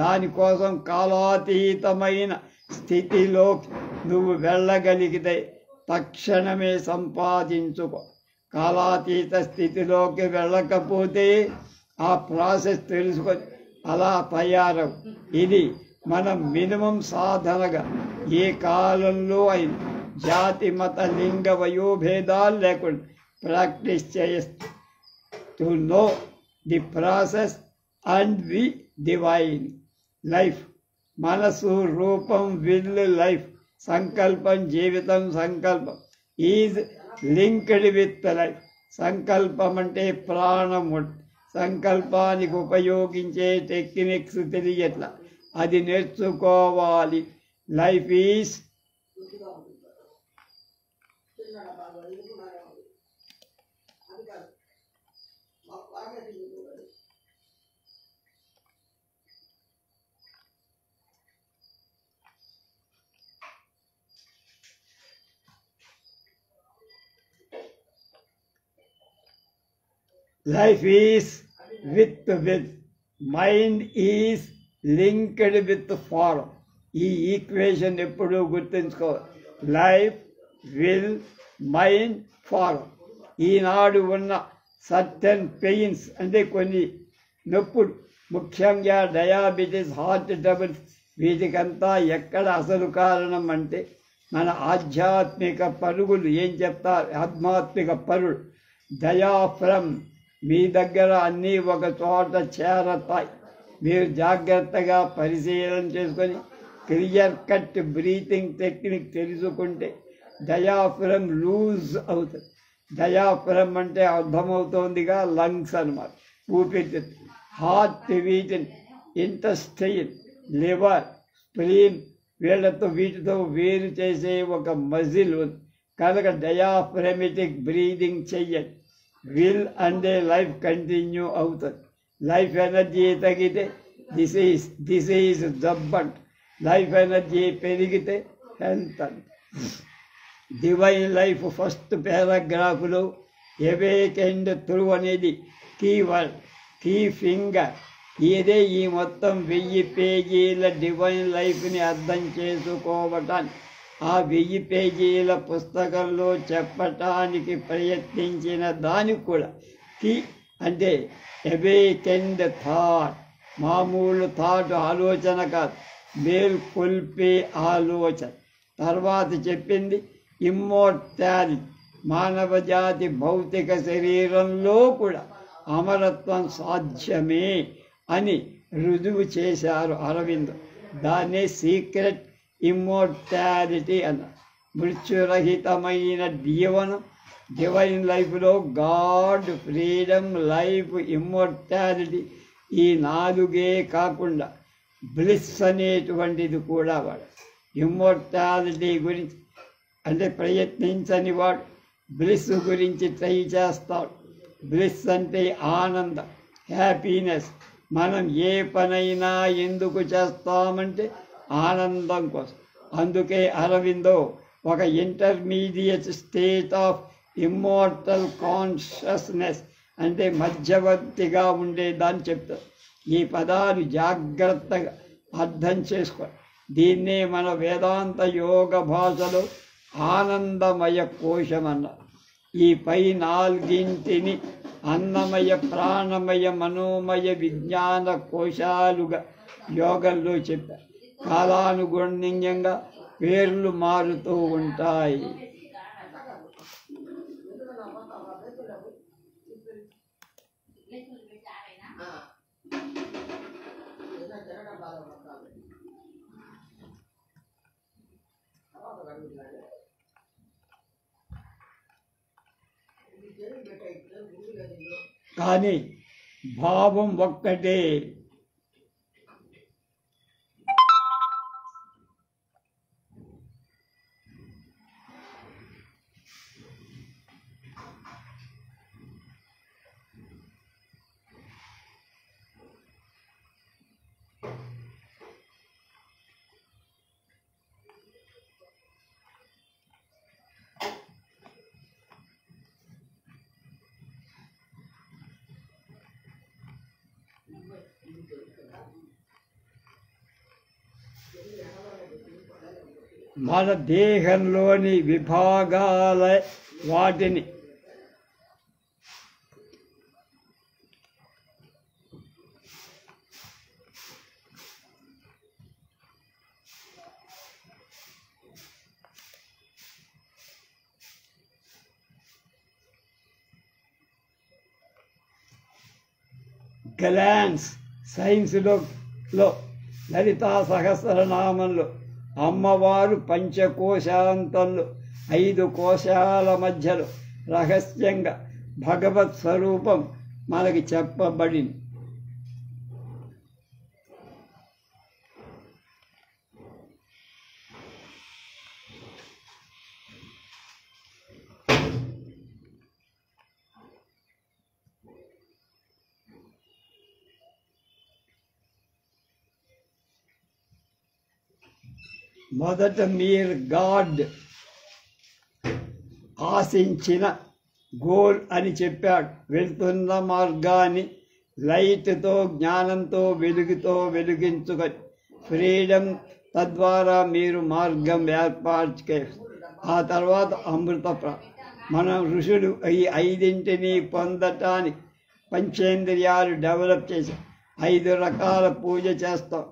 దానికోసం కాలాతీతమైన స్థితిలోకి నువ్వు వెళ్ళగలిగితే తక్షణమే సంపాదించుకో. కాలాతీత స్థితిలోకి వెళ్ళకపోతే ఆ ప్రాసెస్ తెలుసుకొని అలా తయారవు. ఇది మనం మినిమం సాధనగా ఏ కాలంలో అయినా జాతి మత లింగ వయోభేదాలు లేకుండా ప్రాక్టీస్ చేస్తూ to know the process and we divine life. మనసు, రూపం, విల్, లైఫ్, సంకల్పం, జీవితం. సంకల్పం ఈజ్ లింక్డ్ విత్ లైఫ్. సంకల్పం అంటే ప్రాణము. సంకల్పానికి ఉపయోగించే టెక్నిక్స్ తెలియట్లా, అది నేర్చుకోవాలి. Life is with will. Mind is linked with form. ఈ ఈక్వేషన్ ఎప్పుడూ గుర్తుంచుకోవాలి. Life, will, mind, form. ఈనాడు ఉన్న సర్టెన్ పెయిన్స్ అంటే కొన్ని నొప్పులు, ముఖ్యంగా డయాబెటీస్, హార్ట్ ట్రబుల్స్, వీటికంతా ఎక్కడ అసలు కారణం అంటే మన ఆధ్యాత్మిక పరుగులు. ఏం చెప్తారు? ఆధ్యాత్మిక పరులు. డయాఫ్రమ్ మీ దగ్గర అన్నీ ఒక చోట చేరతాయి. మీరు జాగ్రత్తగా పరిశీలన చేసుకొని క్లియర్ కట్ బ్రీతింగ్ టెక్నిక్ తెలుసుకుంటే డయాఫ్రమ్ లూజ్ అవుతుంది. డయాఫ్రమ్ అంటే అర్థమవుతోందిగా లంగ్స్ అన్నమాట, ఊపిరితిత్తు. హార్ట్ వీటిని ఇంటెస్టైన్, లివర్, స్ప్లీన్ వీటితో వేరు చేసే ఒక మజిల్ ఉంది. కనుక డయాఫ్రమెటిక్ బ్రీదింగ్ చెయ్యండి. విల్ అంటే లైఫ్ కంటిన్యూ అవుతుంది. లైఫ్ ఎనర్జీ తగ్గితే డిసీజ్ జబ్బంట్. లైఫ్ ఎనర్జీ పెరిగితే హెల్త్ అంట. డివైన్ లైఫ్ ఫస్ట్ పారాగ్రాఫ్లో ఎవేక్ అండ్ త్రూ అనేది కీవర్డ్, కీ ఫింగర్. ఇదే ఈ మొత్తం 1000 పేజీల డివైన్ లైఫ్ని అర్థం చేసుకోవటానికి ఆ 1000 పేజీల పుస్తకంలో చెప్పటానికి ప్రయత్నించిన దానికి కూడా కీ అంటే అవేకెండ్ థాట్. మామూలు థాట్, ఆలోచన కాదు, మేల్కొల్పే ఆలోచన. తర్వాత చెప్పింది ఇమ్మోర్టాలిటీ. మానవ జాతి భౌతిక శరీరంలో కూడా అమరత్వం సాధ్యమే అని రుజువు చేశారు అరవిందో. దాన్నే సీక్రెట్ ఇమ్మోర్టాలిటీ అన్నారు. మృత్యురహితమైన జీవనం డివైన్ లైఫ్లో గాడ్, ఫ్రీడమ్, లైఫ్, ఇమ్మోర్టాలిటీ ఈ 4 కాకుండా బ్లిస్ అనేటువంటిది కూడా వాడు. ఇమ్మోర్టాలిటీ గురించి అంటే ప్రయత్నించని వాడు బ్లిస్ గురించి ట్రై చేస్తాడు. బ్లిస్ అంటే ఆనందం, హ్యాపీనెస్. మనం ఏ పనైనా ఎందుకు చేస్తామంటే ఆనందం కోసం. అందుకే అరవిందో ఒక intermediate state of immortal consciousness అంటే మధ్యవర్తిగా ఉండేదాన్ని చెప్తారు. ఈ పదాలు జాగ్రత్తగా అర్థం చేసుకో. దీన్నే మన వేదాంత యోగ భాషలో ఆనందమయ కోశం అన్నారు. ఈ పై నాలుగింటిని అన్నమయ, ప్రాణమయ, మనోమయ, విజ్ఞాన కోశాలుగా యోగంలో చెప్పారు. కాలానుగుణ్యంగా పేర్లు మారుతూ ఉంటాయి. కానీ భావం ఒక్కటే. మన దేహంలోని విభాగాల వాటిని గ్లాన్స్ సైన్స్లో లలితా సహస్రనామంలో అమ్మవారు పంచకోశాంతంలో 5 కోశాల మధ్యలో రహస్యంగా భగవత్ స్వరూపం మనకి చెప్పబడింది. మొదట మీరు గాడ్ ఆశించిన గోల్ అని చెప్పాడు. వెళ్తున్న మార్గాన్ని లైట్తో, జ్ఞానంతో, వెలుగుతో వెలిగించుకొని ఫ్రీడమ్, తద్వారా మీరు మార్గం ఏర్పాటు. ఆ తర్వాత అమృత మన ఋషులు ఈ 5 పొందటానికి పంచేంద్రియాలు డెవలప్ చేసి 5 రకాల పూజ చేస్తాం.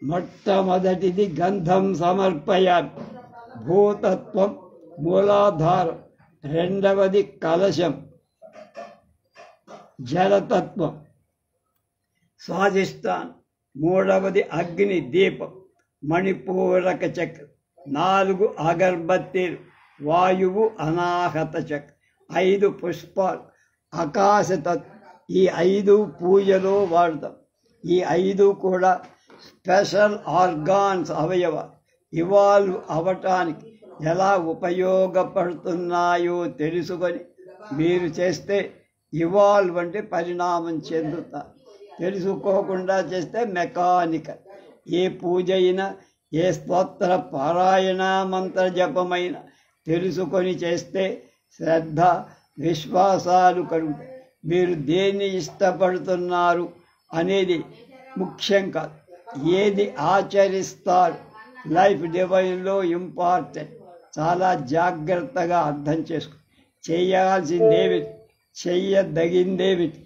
మొట్టమొదటిది గంధం సమర్పయామి, భూతత్వం మూలాధారం. రెండవది కలశం, జలతత్వం స్వాధిష్టానం. మూడవది అగ్ని దీపం, మణిపూరక చక్రం. 4 అగర్బత్తీలు, వాయువు అనాహత చక్రం. 5 పుష్పాలు, ఆకాశతత్వం. ఈ 5 పూజలో వాడతాం. ఈ 5 కూడా స్పెషల్ ఆర్గాన్స్, అవయవాలు ఇవాల్వ్ అవటానికి ఎలా ఉపయోగపడుతున్నాయో తెలుసుకొని మీరు చేస్తే ఇవాల్వ్ అంటే పరిణామం చెందుతారు. తెలుసుకోకుండా చేస్తే మెకానికల్. ఏ పూజ అయినా, ఏ స్తోత్ర పారాయణ, మంత్ర జపమైన తెలుసుకొని చేస్తే శ్రద్ధ, విశ్వాసాలు కలుగుతాయి. మీరు దేన్ని ఇష్టపడుతున్నారు అనేది ముఖ్యం కాదు, ఏది ఆచరిస్తారు. లైఫ్ డివైన్లో ఇంపార్టెంట్. చాలా జాగ్రత్తగా అర్థం చేసుకో. చేయాల్సిందేమిటి, చెయ్యదగిందేమిటి,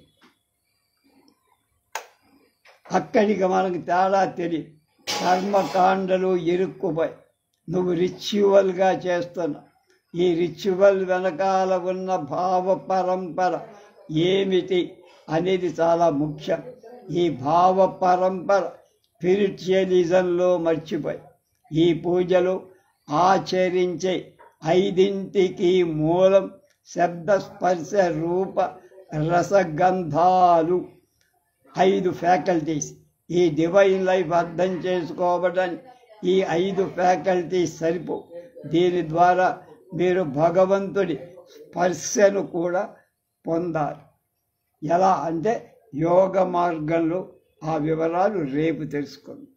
అక్కడికి మనకు తేడా తెలియదు. కర్మకాండలు ఇరుక్కుపోయి నువ్వు రిచువల్గా చేస్తున్నావు. ఈ రిచువల్ వెనకాల ఉన్న భావ పరంపర ఏమిటి అనేది చాలా ముఖ్యం. ఈ భావ పరంపర స్పిరిచువలిజంలో మర్చిపోయి ఈ పూజలు ఆచరించే 5ంటికి మూలం శబ్ద స్పర్శ రూప రసగంధాలు, 5 ఫ్యాకల్టీస్. ఈ డివైన్ లైఫ్ అర్థం చేసుకోవడానికి ఈ 5 ఫ్యాకల్టీస్ సరిపో. దీని ద్వారా మీరు భగవంతుడి స్పర్శను కూడా పొందాలి. ఎలా అంటే యోగ మార్గంలో. ఆ వివరాలు రేపు తెలుసుకుందాం.